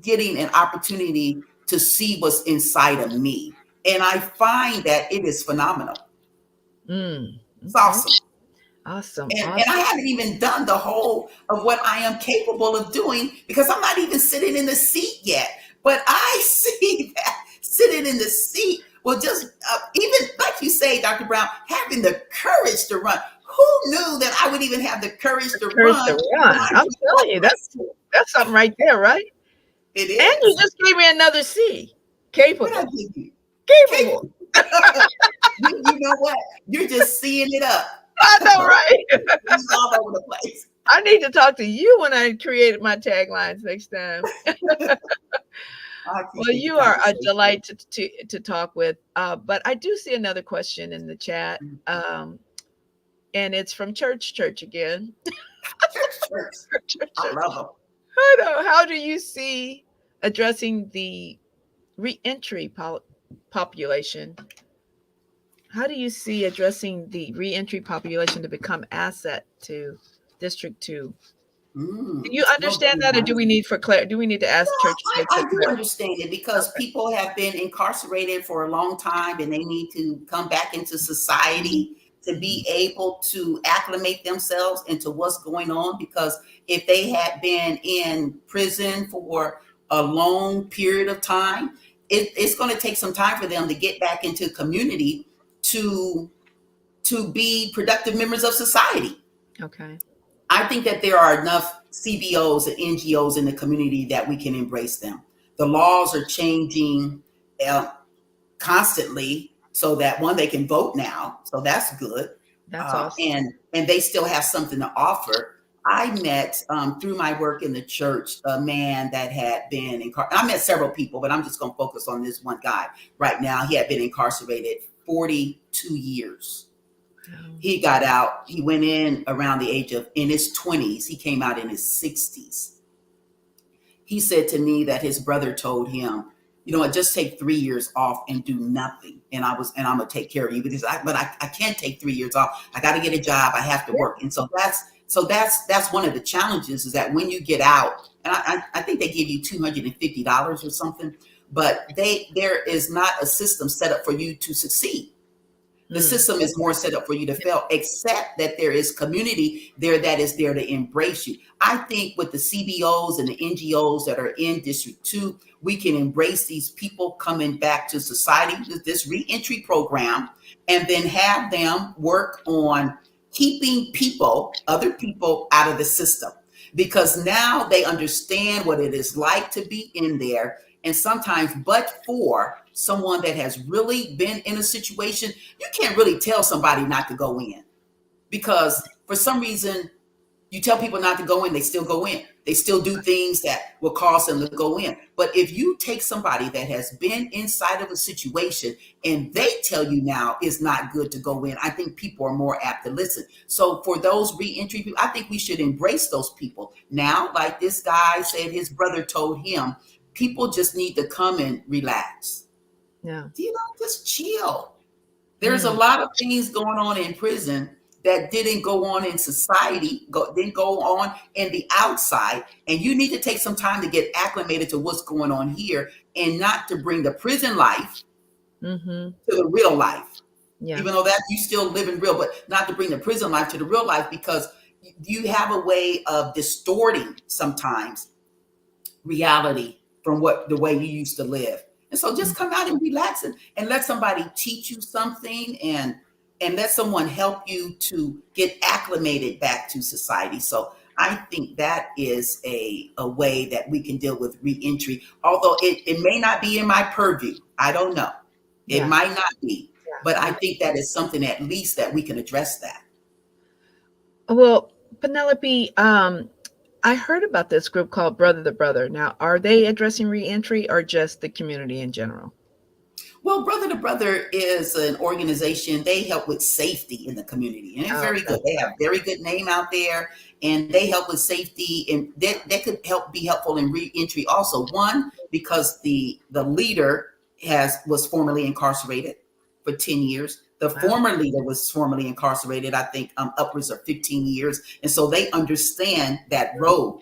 getting an opportunity to see what's inside of me. And I find that it is phenomenal. It's Okay. awesome. Awesome. And I Awesome. haven't even done the whole of what I am capable of doing because I'm not even sitting in the seat yet. But I see that sitting in the seat will just, even like you say, Dr. Brown, having the courage to run. Who knew that I would even have the courage to Courage to run when run. I I'm was in telling you, high school? that's something right there, right? It And you is. just gave me another C. What I Capable. give you? Capable. Capable. You know what? You're just seeing it up. I know, right? It's all over the place. I need to talk to you when I created my taglines next time. I Well, appreciate the you are a conversation. delight to talk with. But I do see another question in the chat, and it's from Church again. Church. I Church. love them. How do you see addressing the reentry population? How do you see addressing the reentry population to become asset to District 2? Do you Well, understand that, or do we need do we need to ask Church I for do clarity? understand it because Okay. people have been incarcerated for a long time and they need to come back into society to be able to acclimate themselves into what's going on. Because if they had been in prison for a long period of time, it's going to take some time for them to get back into community to be productive members of society. Okay. I think that there are enough CBOs and NGOs in the community that we can embrace them. The laws are changing uh, constantly so that one, they can vote now, so that's good, That's awesome. and they still have something to offer. I met through my work in the church a man that had been I met several people, but I'm just going to focus on this one guy right now. He had been incarcerated 42 years. He got out. He went in around the age of in his 20s. He came out in his 60s. He said to me that his brother told him, you know what, just take 3 years off and do nothing. And I'm gonna take care of you because I can't take 3 years off. I got to get a job. I have to work. And that's one of the challenges is that when you get out, and I think they give you $250 or something, but there is not a system set up for you to succeed. The Mm. system is more set up for you to fail, except that there is community there that is there to embrace you. I think with the CBOs and the NGOs that are in District 2, we can embrace these people coming back to society with this reentry program and then have them work on keeping other people out of the system. Because now they understand what it is like to be in there. And sometimes, but for someone that has really been in a situation, you can't really tell somebody not to go in because for some reason you tell people not to go in, they still go in. They still do things that will cause them to go in. But if you take somebody that has been inside of a situation and they tell you now it's not good to go in, I think people are more apt to listen. So for those reentry people, I think we should embrace those people. Now, like this guy said, his brother told him, people just need to come and relax. Yeah. Just chill. There's a Mm. lot of things going on in prison that didn't go on in society, didn't go on in the outside. And you need to take some time to get acclimated to what's going on here and not to bring the prison life Mm-hmm. to the real life. Yeah. Even though that you still live in real, but not to bring the prison life to the real life because you have a way of distorting sometimes reality from what the way you used to live. And so just come out and relax and let somebody teach you something and let someone help you to get acclimated back to society. So I think that is a way that we can deal with reentry, although it may not be in my purview. I don't know. It Yeah. might not be, but I Yeah. think that is something at least that we can address that. Well, Penelope, I heard about this group called Brother to Brother. Now, are they addressing reentry or just the community in general? Well, Brother to Brother is an organization. They help with safety in the community, and it's Oh, very good. that's They have very good name out there, and they help with safety, and that could help be helpful in reentry also. One, because the leader was formerly incarcerated for 10 years. The wow. former leader was formerly incarcerated, I think, upwards of 15 years, and so they understand that road,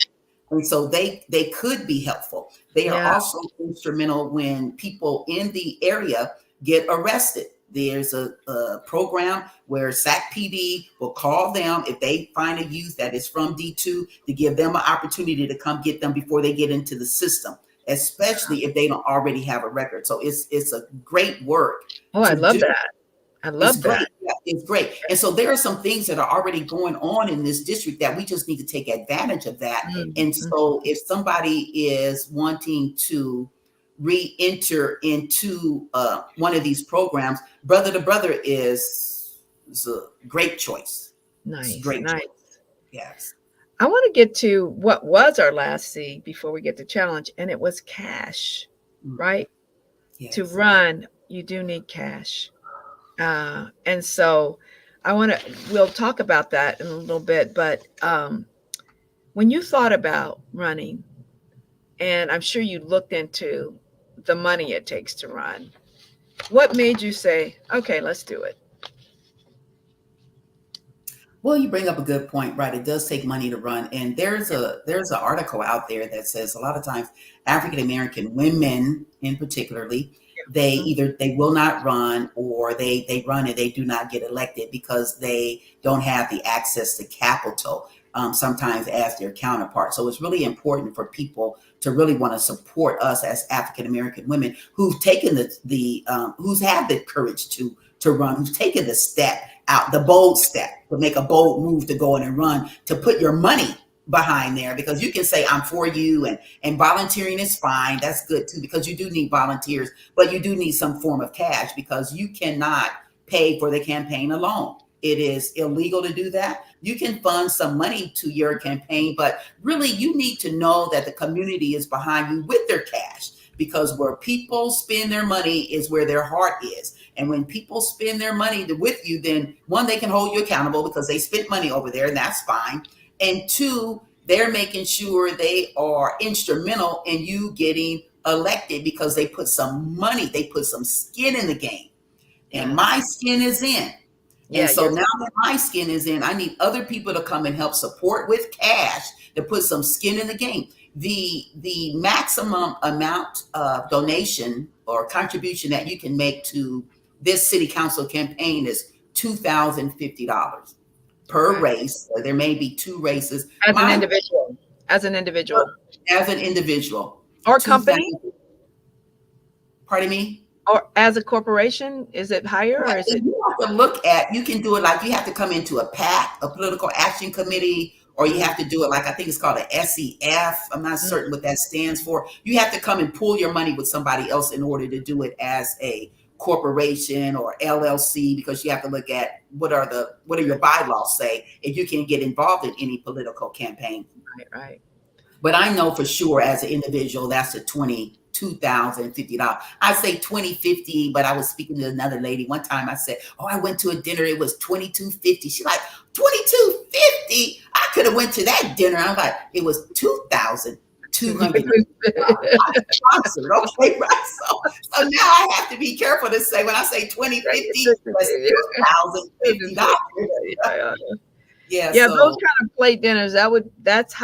and so they could be helpful. They are Yeah, also instrumental when people in the area get arrested. There's a program where SAC PD will call them if they find a youth that is from D2 to give them an opportunity to come get them before they get into the system, especially if they don't already have a record. So it's a great work oh, I to love do. that. I It's love great. that. Yeah, it's great. And so there are some things that are already going on in this district that we just need to take advantage of that. And Mm-hmm. so if somebody is wanting to re-enter into one of these programs, Brother to Brother is a great choice. It's a Nice, great nice. choice. Yes. I want to get to what was our last C before we get to challenge, and it was cash, Mm, right? To yes. run, you do need cash. And so we'll talk about that in a little bit. But when you thought about running, and I'm sure you looked into the money it takes to run, what made you say, okay, let's do it? Well, you bring up a good point, right? It does take money to run, and Yeah. there's an article out there that says a lot of times African American women, in particularly, Mhm. they will not run, or they run and they do not get elected because they don't have the access to capital. Sometimes as their counterpart. So it's really important for people to really want to support us as African American women who've taken who's had the courage to run, who's taken the step out, the bold step, to make a bold move to go in and run, to put your money behind there, because you can say I'm for you, and volunteering is fine. That's good too, because you do need volunteers, but you do need some form of cash, because you cannot pay for the campaign alone. It is illegal to do that. You can fund some money to your campaign, but really you need to know that the community is behind you with their cash, because where people spend their money is where their heart is. And when people spend their money with you, then one, they can hold you accountable because they spent money over there, and that's fine. And two, they're making sure they are instrumental in you getting elected because they put some money, they put some skin in the game. And Yes. my skin is in. And Yeah. so Yes. now that my skin is in, I need other people to come and help support with cash to put some skin in the game. The maximum amount of donation or contribution that you can make to this city council campaign is $2,050 per Okay. race. There may be two races. As an My individual. As an individual. as an individual, Or two company? thousand. Pardon me. Or as a corporation? Is it higher or Right, is it? and you have to look at, you can do it like you have to come into a PAC, a political action committee, or you Mm, have to do it like, I think it's called a SEF. I'm not mm, certain what that stands for. You have to come and pool your money with somebody else in order to do it as a corporation or LLC, because you have to look at what are your bylaws say if you can get involved in any political campaign. right, right. But I know for sure as an individual, that's a $22,050. I say 2050, but I was speaking to another lady one time. I said, "Oh, I went to a dinner. It was 2250." She's like, 2250? I could have went to that dinner. I'm like, it was $2,250. I'm sponsored. Okay, right. So now I have to be careful to say when I say 2050, that's $2,050. Yeah, yeah. Yeah. Yeah, those So kind of plate dinners, that's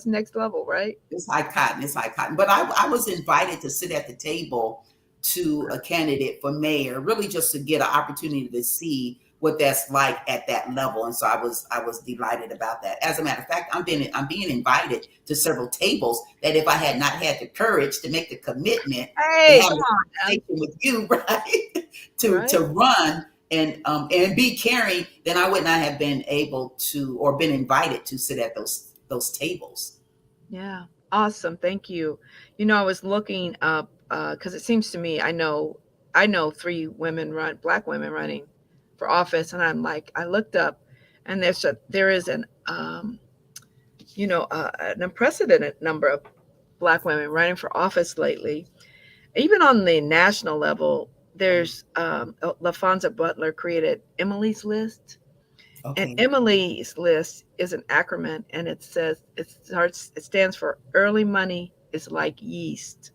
next level, right? it's high cotton. It's high cotton. But I was invited to sit at the table to a candidate for mayor, really just to get an opportunity to see what that's like at that level. And so I was delighted about that. As a matter of fact, I'm being invited to several tables that if I had not had the courage to make the commitment and Hey, have come a on now, conversation with you, right, to right? run and be caring, then I would not have been able to or been invited to sit at those tables. Yeah. Awesome. Thank you. I was looking up because it seems to me I know three black women running for office, and I looked up, and there is an unprecedented number of black women running for office lately. Even on the national level, there's LaFonza Butler created Emily's List, and Okay. Emily's List is an acronym, and it stands for early money is like yeast.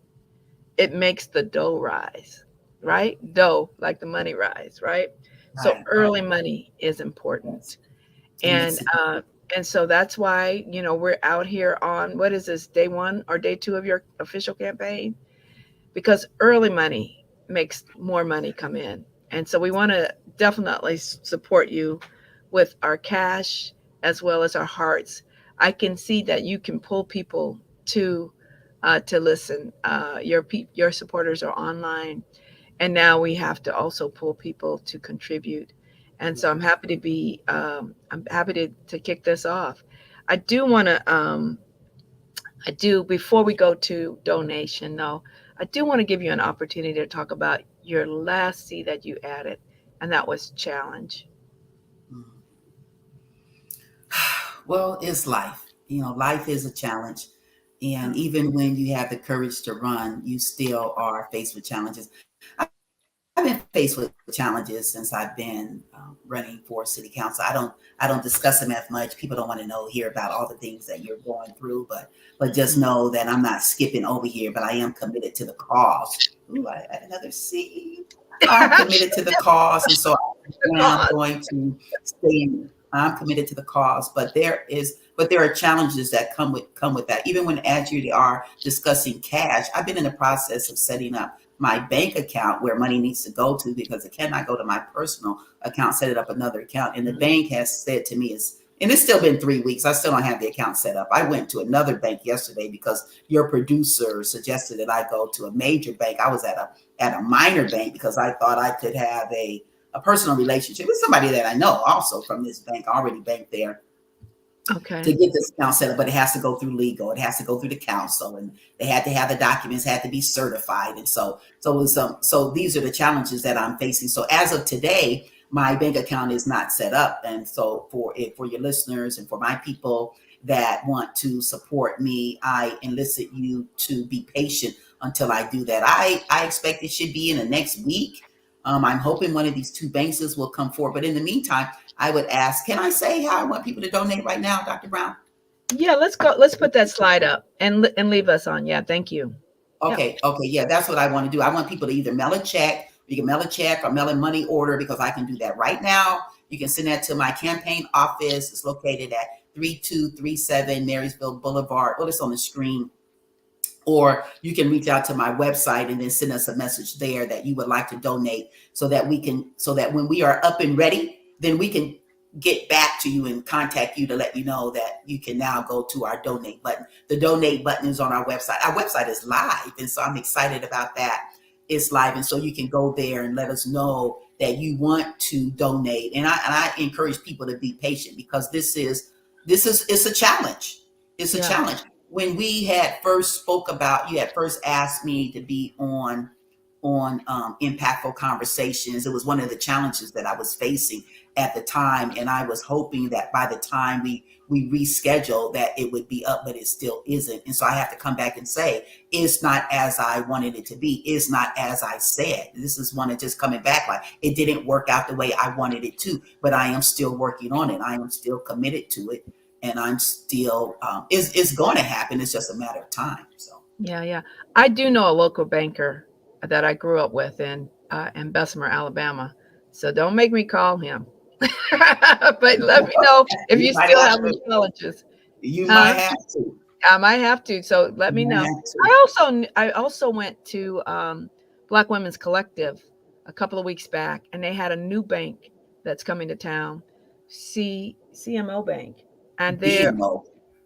It makes the dough rise, right? Dough, like the money rise, right? So Right. Right. early money is important. Yes. It And makes it. so that's why, we're out here on, what is this, day one or day two of your official campaign? Because early money makes more money come in. And so we want to definitely support you with our cash as well as our hearts. I can see that you can pull people to listen. Your supporters are online, and now we have to also pull people to contribute. And so Right. I'm happy to kick this off. I do want to I do, before we go to donation, though, I do want to give you an opportunity to talk about your last C that you added, and that was challenge. Mm. Well, it's life. Life is a challenge. And even when you have the courage to run, you still are faced with challenges. I've been faced with challenges since I've been running for city council. I don't discuss them as much. People don't want to hear about all the things that you're going through, but just Mhm. know that I'm not skipping over here. But I am committed to the cause. Ooh, I had another C. I'm committed to the cause, and so I'm God. going to stay in. I'm committed to the cause, but there are challenges that come with that. Even when as you are discussing cash, I've been in the process of setting up my bank account where money needs to go to because it cannot go to my personal account. Set it up another account, and the bank has said to me and it's still been 3 weeks. I still don't have the account set up. I went to another bank yesterday because your producer suggested that I go to a major bank. I was at a minor bank because I thought I could have a personal relationship with somebody that I know also from this bank, already banked there, Okay. to get this account set up, but it has to go through legal. It has to go through the council, and they had to have the documents, had to be certified, and so these are the challenges that I'm facing. So as of today, my bank account is not set up, and so for your listeners and for my people that want to support me, I enlist you to be patient until I do that. I expect it should be in the next week. I'm hoping one of these two banks will come forward, but in the meantime, I would ask, can I say how I want people to donate right now, Dr. Brown? Yeah, let's go. Let's put that slide up and leave us on. Yeah, thank you. Yep. Okay, yeah, that's what I want to do. I want people to either mail a check, you can mail a check or mail a money order because I can do that right now. You can send that to my campaign office. It's located at 3237 Marysville Boulevard. Well, it's on the screen. Or you can reach out to my website and then send us a message there that you would like to donate so that when we are up and ready, then we can get back to you and contact you to let you know that you can now go to our donate button. The donate button is on our website. Our website is live, and so I'm excited about that. It's live, and so you can go there and let us know that you want to donate. And I encourage people to be patient because this is it's a challenge. It's a Yeah. challenge. When we had first spoke about, you had first asked me to be on impactful conversations. It was one of the challenges that I was facing at the time, and I was hoping that by the time we rescheduled that it would be up, but it still isn't. And so I have to come back and say it's not as I wanted it to be. It's not as I said. This is one of just coming back like it didn't work out the way I wanted it to, but I am still working on it. I am still committed to it, and I'm still it's going to happen. It's just a matter of time. So Yeah, yeah. I do know a local banker that I grew up with in Bessemer, Alabama. So don't make me call him. But let me know if you you might still have have to. any challenges. You Huh? might have to. I might have to. So let You me might know. have to. I also went to Black Women's Collective a couple of weeks back, and they had a new bank that's coming to town, CMO Bank, and they're BMO.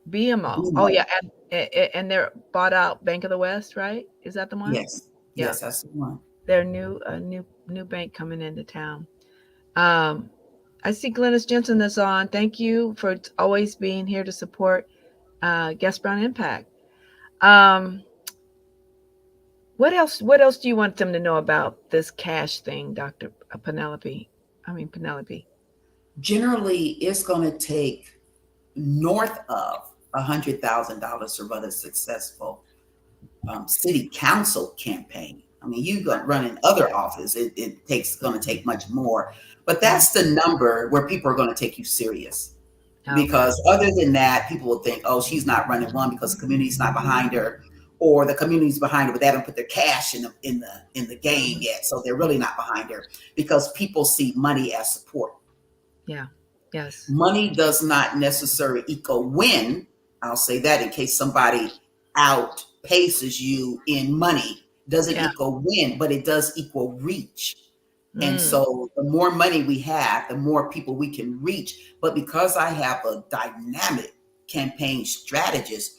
BMO. Oh BMO. yeah, and they're bought out Bank of the West, right? Is that the one? Yes. Yeah, Yes, that's the one. they're new a new bank coming into town. Um, I see Glennis Jensen is on. Thank you for always being here to support Guest Brown Impact. Um, what else? What else do you want them to know about this cash thing, Doctor Penelope? I mean Penelope. Generally, it's going to take north of $100,000 to run a successful city council campaign. I mean, you got run in other office. It takes going to take much more, but Mm, that's the number where people are going to take you serious. okay. Because other than that, people will think, oh, she's not running one because the community's not behind her, or the community's behind her, but they haven't put their cash in the game Mm, yet, so they're really not behind her because people see money as support. yeah. Yes. Money does not necessarily equal win. I'll say that in case somebody outpaces you in money. Doesn't Yeah. equal win, but it does equal reach. And Mm, so the more money we have, the more people we can reach. But because I have a dynamic campaign strategist,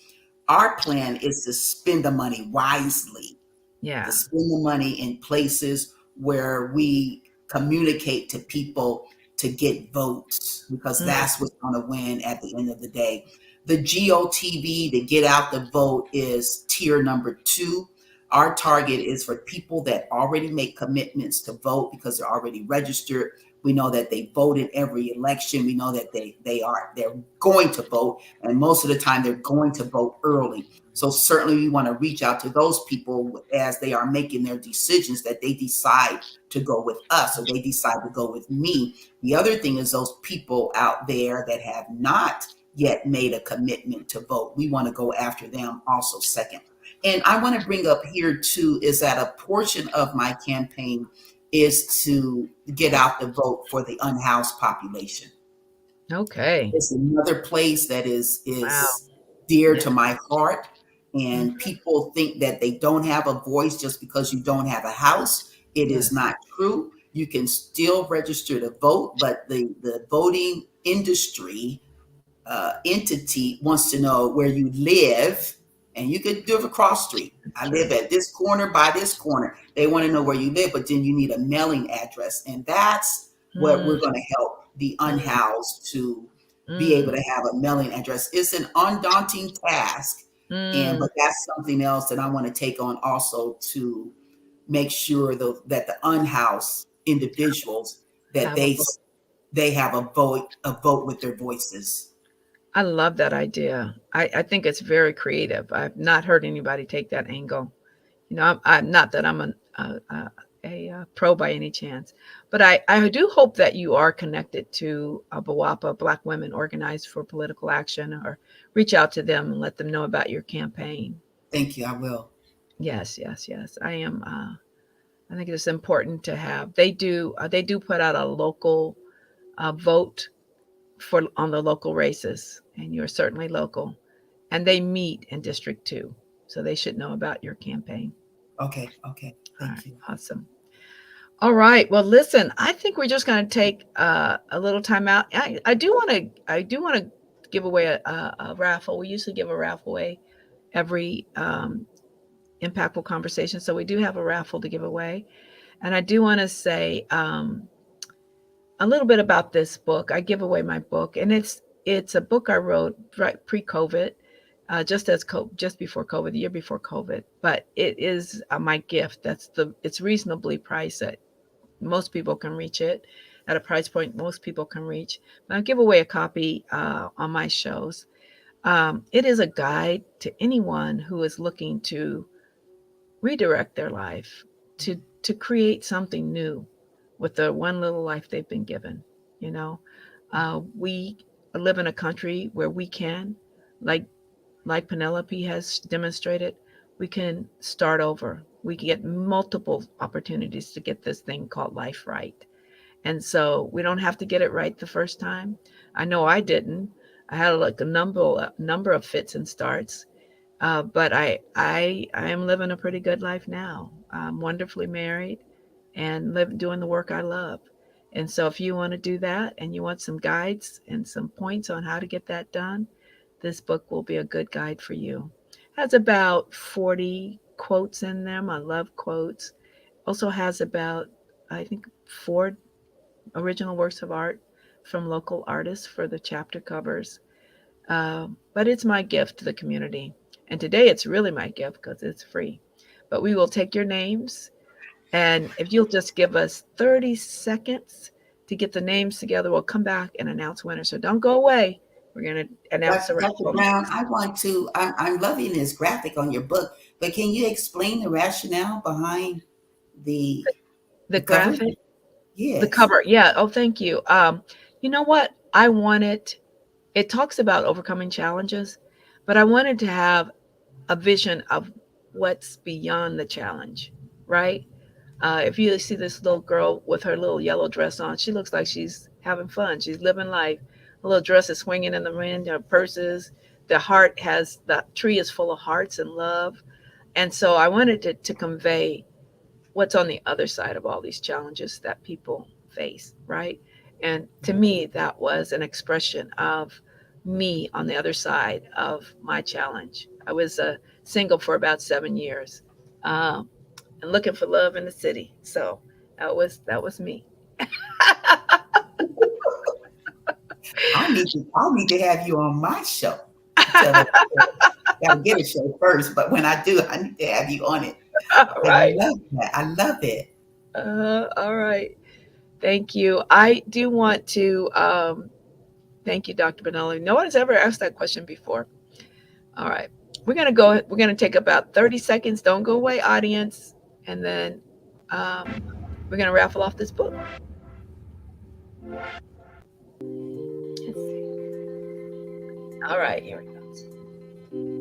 our plan is to spend the money wisely, to yeah. spend the money in places where we communicate to people to get votes, because Mm, that's what's going to win at the end of the day. The GOTV, to get out the vote, is tier number two. Our target is for people that already make commitments to vote because they're already registered. We know that they vote in every election. We know that they're going to vote, and most of the time they're going to vote early. So certainly we want to reach out to those people as they are making their decisions, that they decide to go with us or they decide to go with me. The other thing is those people out there that have not yet made a commitment to vote. We want to go after them also second. And I want to bring up here too is that a portion of my campaign is to get out the vote for the unhoused population. okay. It's another place that Wow. is dear Yeah. to my heart. Mm, And people think that they don't have a voice just because you don't have a house. It is yes. not true. You can still register to vote, but the voting industry entity wants to know where you live, and you could do it across street. That's I live true. at this corner by this corner. They want to know where you live, but then you need a mailing address, and that's what Mm, we're going to help the mm, unhoused to be able mm, to have a mailing address. It's an undaunting task, and mm. but that's something else that I want to take on also, to make sure that the unhoused individuals, that Have a book. they have a vote with their voices. I love that idea. I think it's very creative. I've not heard anybody take that angle. You know, I'm not that I'm a pro by any chance, but I do hope that you are connected to BWAPA, Black Women Organized for Political Action, or reach out to them and let them know about your campaign. Thank you. I will. Yes, yes, yes. I am. I think it's important to have. They do put out a local vote for on the local races, and you're certainly local. And they meet in District 2, so they should know about your campaign. Okay. Okay. All right, Thank you. awesome. All right. Well, listen, I think we're just going to take a little time out. I do want to give away a raffle. We usually give a raffle away every impactful conversation, so we do have a raffle to give away. And I do want to say a little bit about this book. I give away my book, and it's a book I wrote right pre-COVID, just before COVID, the year before COVID. But it is my gift. It's reasonably priced at most people can reach it at a price point most people can reach. But I'll give away a copy on my shows. It is a guide to anyone who is looking to redirect their life to create something new with the one little life they've been given. You know, we live in a country where we can, like like Penelope has demonstrated, we can start over. We can get multiple opportunities to get this thing called life right. And so we don't have to get it right the first time. I know I didn't. I had like a number of fits and starts, but I am living a pretty good life now. I'm wonderfully married and doing the work I love. And so if you want to do that and you want some guides and some points on how to get that done, this book will be a good guide for you. It has about 40 quotes in them. I love quotes. Also has about, I think, four original works of art from local artists for the chapter covers. But it's my gift to the community. And today it's really my gift because it's free. But we will take your names. And if you'll just give us 30 seconds to get the names together, we'll come back and announce winners. So don't go away. We're going to announce the Dr. raffle. Brown, I'm loving this graphic on your book, but can you explain the rationale behind the The cover? graphic, the Yes. cover. Yeah. Oh, thank you. You know what? I wanted, it talks about overcoming challenges, but I wanted to have a vision of what's beyond the challenge, right? If you see this little girl with her little yellow dress on, she looks like she's having fun. She's living life. Her little dress is swinging in the wind. Her purses. The tree is full of hearts and love. And so I wanted to convey what's on the other side of all these challenges that people face, right? And to me, that was an expression of me on the other side of my challenge. I was single for about 7 years. Um, and looking for love in the city. So that was me. I'll need to have you on my show to tell the story. Gotta get a show first, but when I do, I need to have you on it. All I right. love that. I love it. All right. Thank you. I do want to thank you, Dr. Benelli. No one's ever asked that question before. All right. We're gonna take about 30 seconds. Don't go away, audience. And then um, we're gonna raffle off this book. All right, here we go.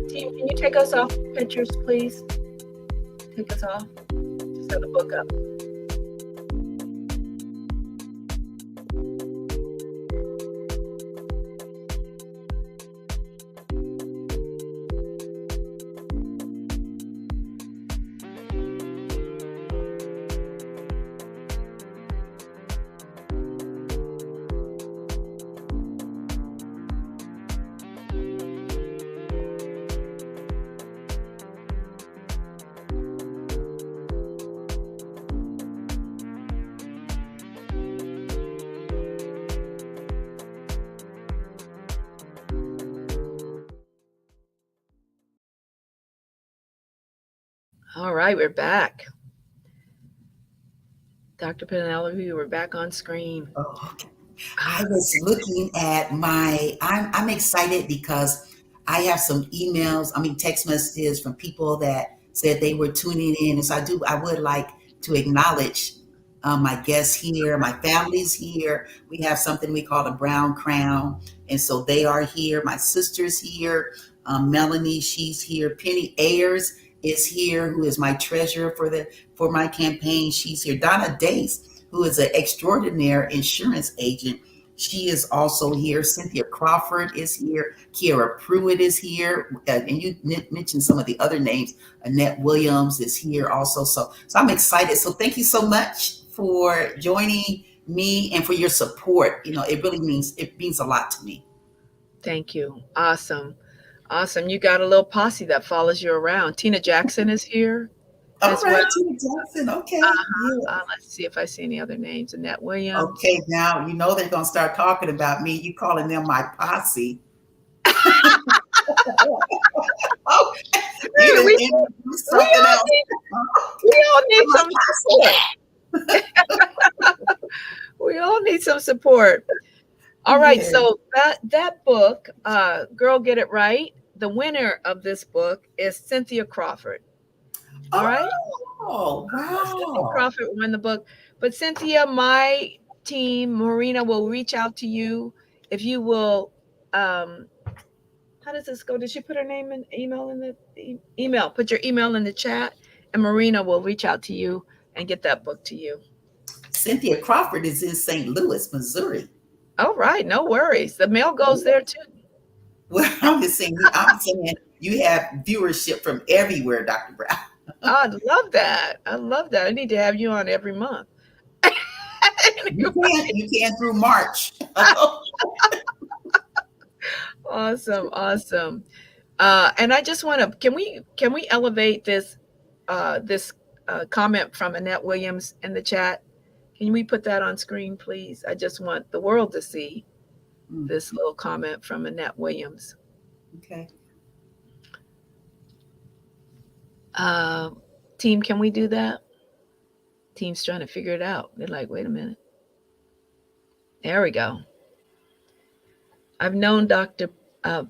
Team, can you take us off pictures, please? Take us off. Just have the book up. All right, we're back. Dr. Penelope, we're back on screen. Oh, okay. I was looking at I'm excited because I have some emails, text messages from people that said they were tuning in. And so I would like to acknowledge my guests here, my family's here. We have something we call the Brown Crown. And so they are here. My sister's here. Melanie, she's here. Penny Ayers is here, who is my treasurer for my campaign. She's here. Donna Dace, who is an extraordinary insurance agent. She is also here. Cynthia Crawford is here. Kiera Pruitt is here. And you mentioned some of the other names. Annette Williams is here also. So I'm excited. So thank you so much for joining me and for your support. It means a lot to me. Thank you. Awesome. Awesome. You got a little posse that follows you around. Tina Jackson is here All as right, well. Tina Jackson. Okay. Let's see if I see any other names. Annette Williams. Okay, now they're gonna start talking about me. You calling them my posse? Oh, you didn't do something else. We all need some support. We all need some support. All right, Yeah. so that book, Girl Get It Right, the winner of this book is Cynthia Crawford. All right? Oh, Cynthia wow. Crawford won the book. But Cynthia, my team, Marina, will reach out to you if you will. How does this go? Did she put her name and email in the email? Put your email in the chat, and Marina will reach out to you and get that book to you. Cynthia Crawford is in St. Louis, Missouri. All right, no worries. The mail goes there too. Well, I'm saying you have viewership from everywhere, Dr. Brown. I love that. I love that. I need to have you on every month. You can through March. Awesome. And I just want to can we elevate this comment from Annette Williams in the chat? Can we put that on screen, please? I just want the world to see Mm. this little comment from Annette Williams. Okay. Uh, Team, can we do that? Team's trying to figure it out. They're like, wait a minute. There we go. I've known uh,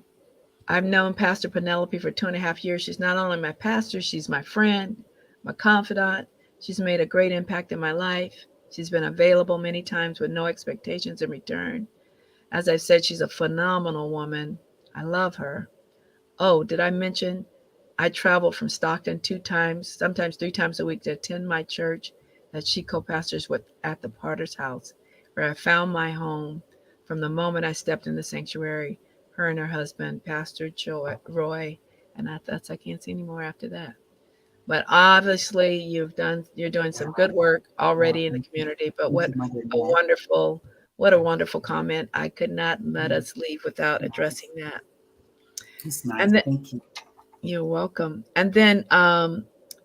I've known Pastor Penelope for 2.5 years. She's not only my pastor, she's my friend, my confidant. She's made a great impact in my life. She's been available many times with no expectations in return. As I've said, she's a phenomenal woman. I love her. Oh, did I mention I travel from Stockton 2 times, sometimes 3 times a week to attend my church that she co-pastors with at the Potter's House, where I found my home from the moment I stepped in the sanctuary. Her and her husband, Pastor Roy, and I can't see any more after that. But obviously, you're doing some good work already in the community. But Thank you, Mother a Dad. what a wonderful comment! I could not let us leave without addressing that. It's nice. And then, Thank you. you're welcome. And then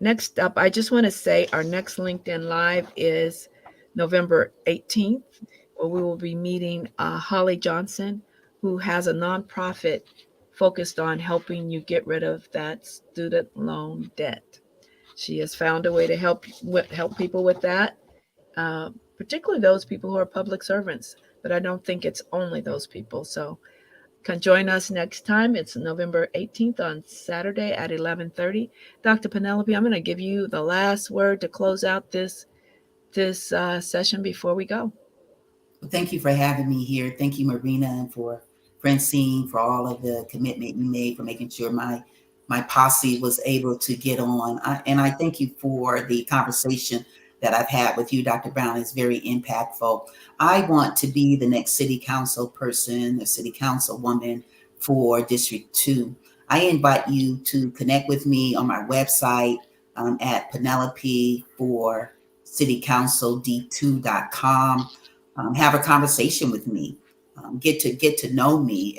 next up, I just want to say our next LinkedIn Live is November 18th, where we will be meeting Holly Johnson, who has a nonprofit focused on helping you get rid of that student loan debt. She has found a way to help people with that, particularly those people who are public servants. But I don't think it's only those people. So can join us next time. It's November 18th on Saturday at 11:30. Dr. Penelope, I'm going to give you the last word to close out this session before we go. Well, thank you for having me here. Thank you, Marina, and for Francine, for all of the commitment you made for making sure my posse was able to get on. And I thank you for the conversation that I've had with you, Dr. Brown. It's very impactful. I want to be the next city council person, the city council woman for District 2. I invite you to connect with me on my website at Penelope for citycouncilD2.com. Have a conversation with me. Get to know me.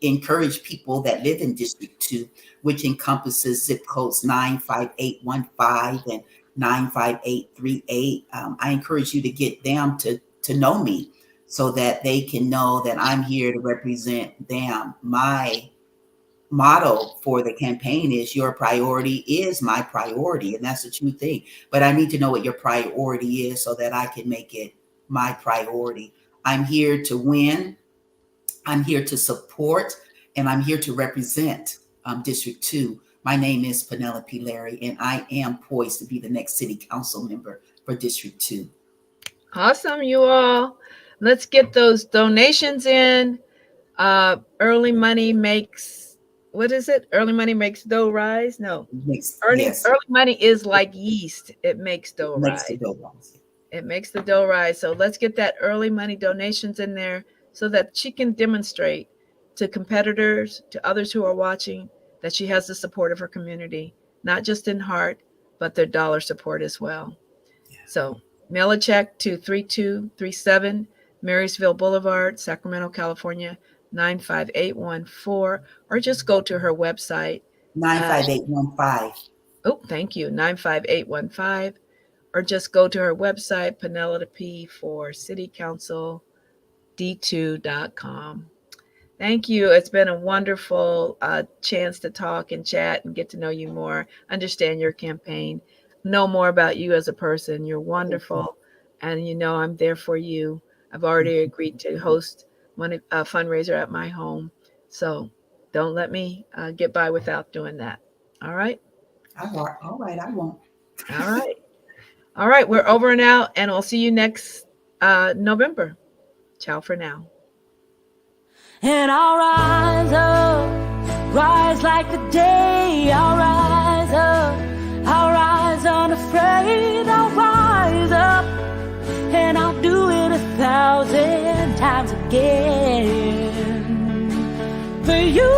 Encourage people that live in District 2, which encompasses zip codes 95815 and 95838. I encourage you to get them to know me so that they can know that I'm here to represent them. My motto for the campaign is your priority is my priority. And that's the true thing. But I need to know what your priority is so that I can make it my priority. I'm here to win. I'm here to support, and I'm here to represent District 2. My name is Penelope Larry, and I am poised to be the next city council member for District 2. Awesome, you all. Let's get those donations in. Early money makes, what is it? Early money makes dough rise? No. Early money is like yeast. It makes dough rise. It makes the dough rise. So let's get that early money donations in there so that she can demonstrate to competitors, to others who are watching, that she has the support of her community, not just in heart, but their dollar support as well. Yeah. So mail a check to 3237 Marysville Boulevard, Sacramento, California, 95814, or just go to her website. 95815. Oh, thank you. 95815. Or just go to her website, Penelope for City Council D2.com. Thank you. It's been a wonderful chance to talk and chat and get to know you more, understand your campaign, know more about you as a person. You're wonderful. And you know I'm there for you. I've already agreed to host a fundraiser at my home. So don't let me get by without doing that. All right? All right, I won't. All right. All right, we're over and out, and I'll see you next November. Ciao for now. And I'll rise up, rise like the day. I'll rise up, I'll rise unafraid. I'll rise up, and I'll do it 1,000 times again. For you.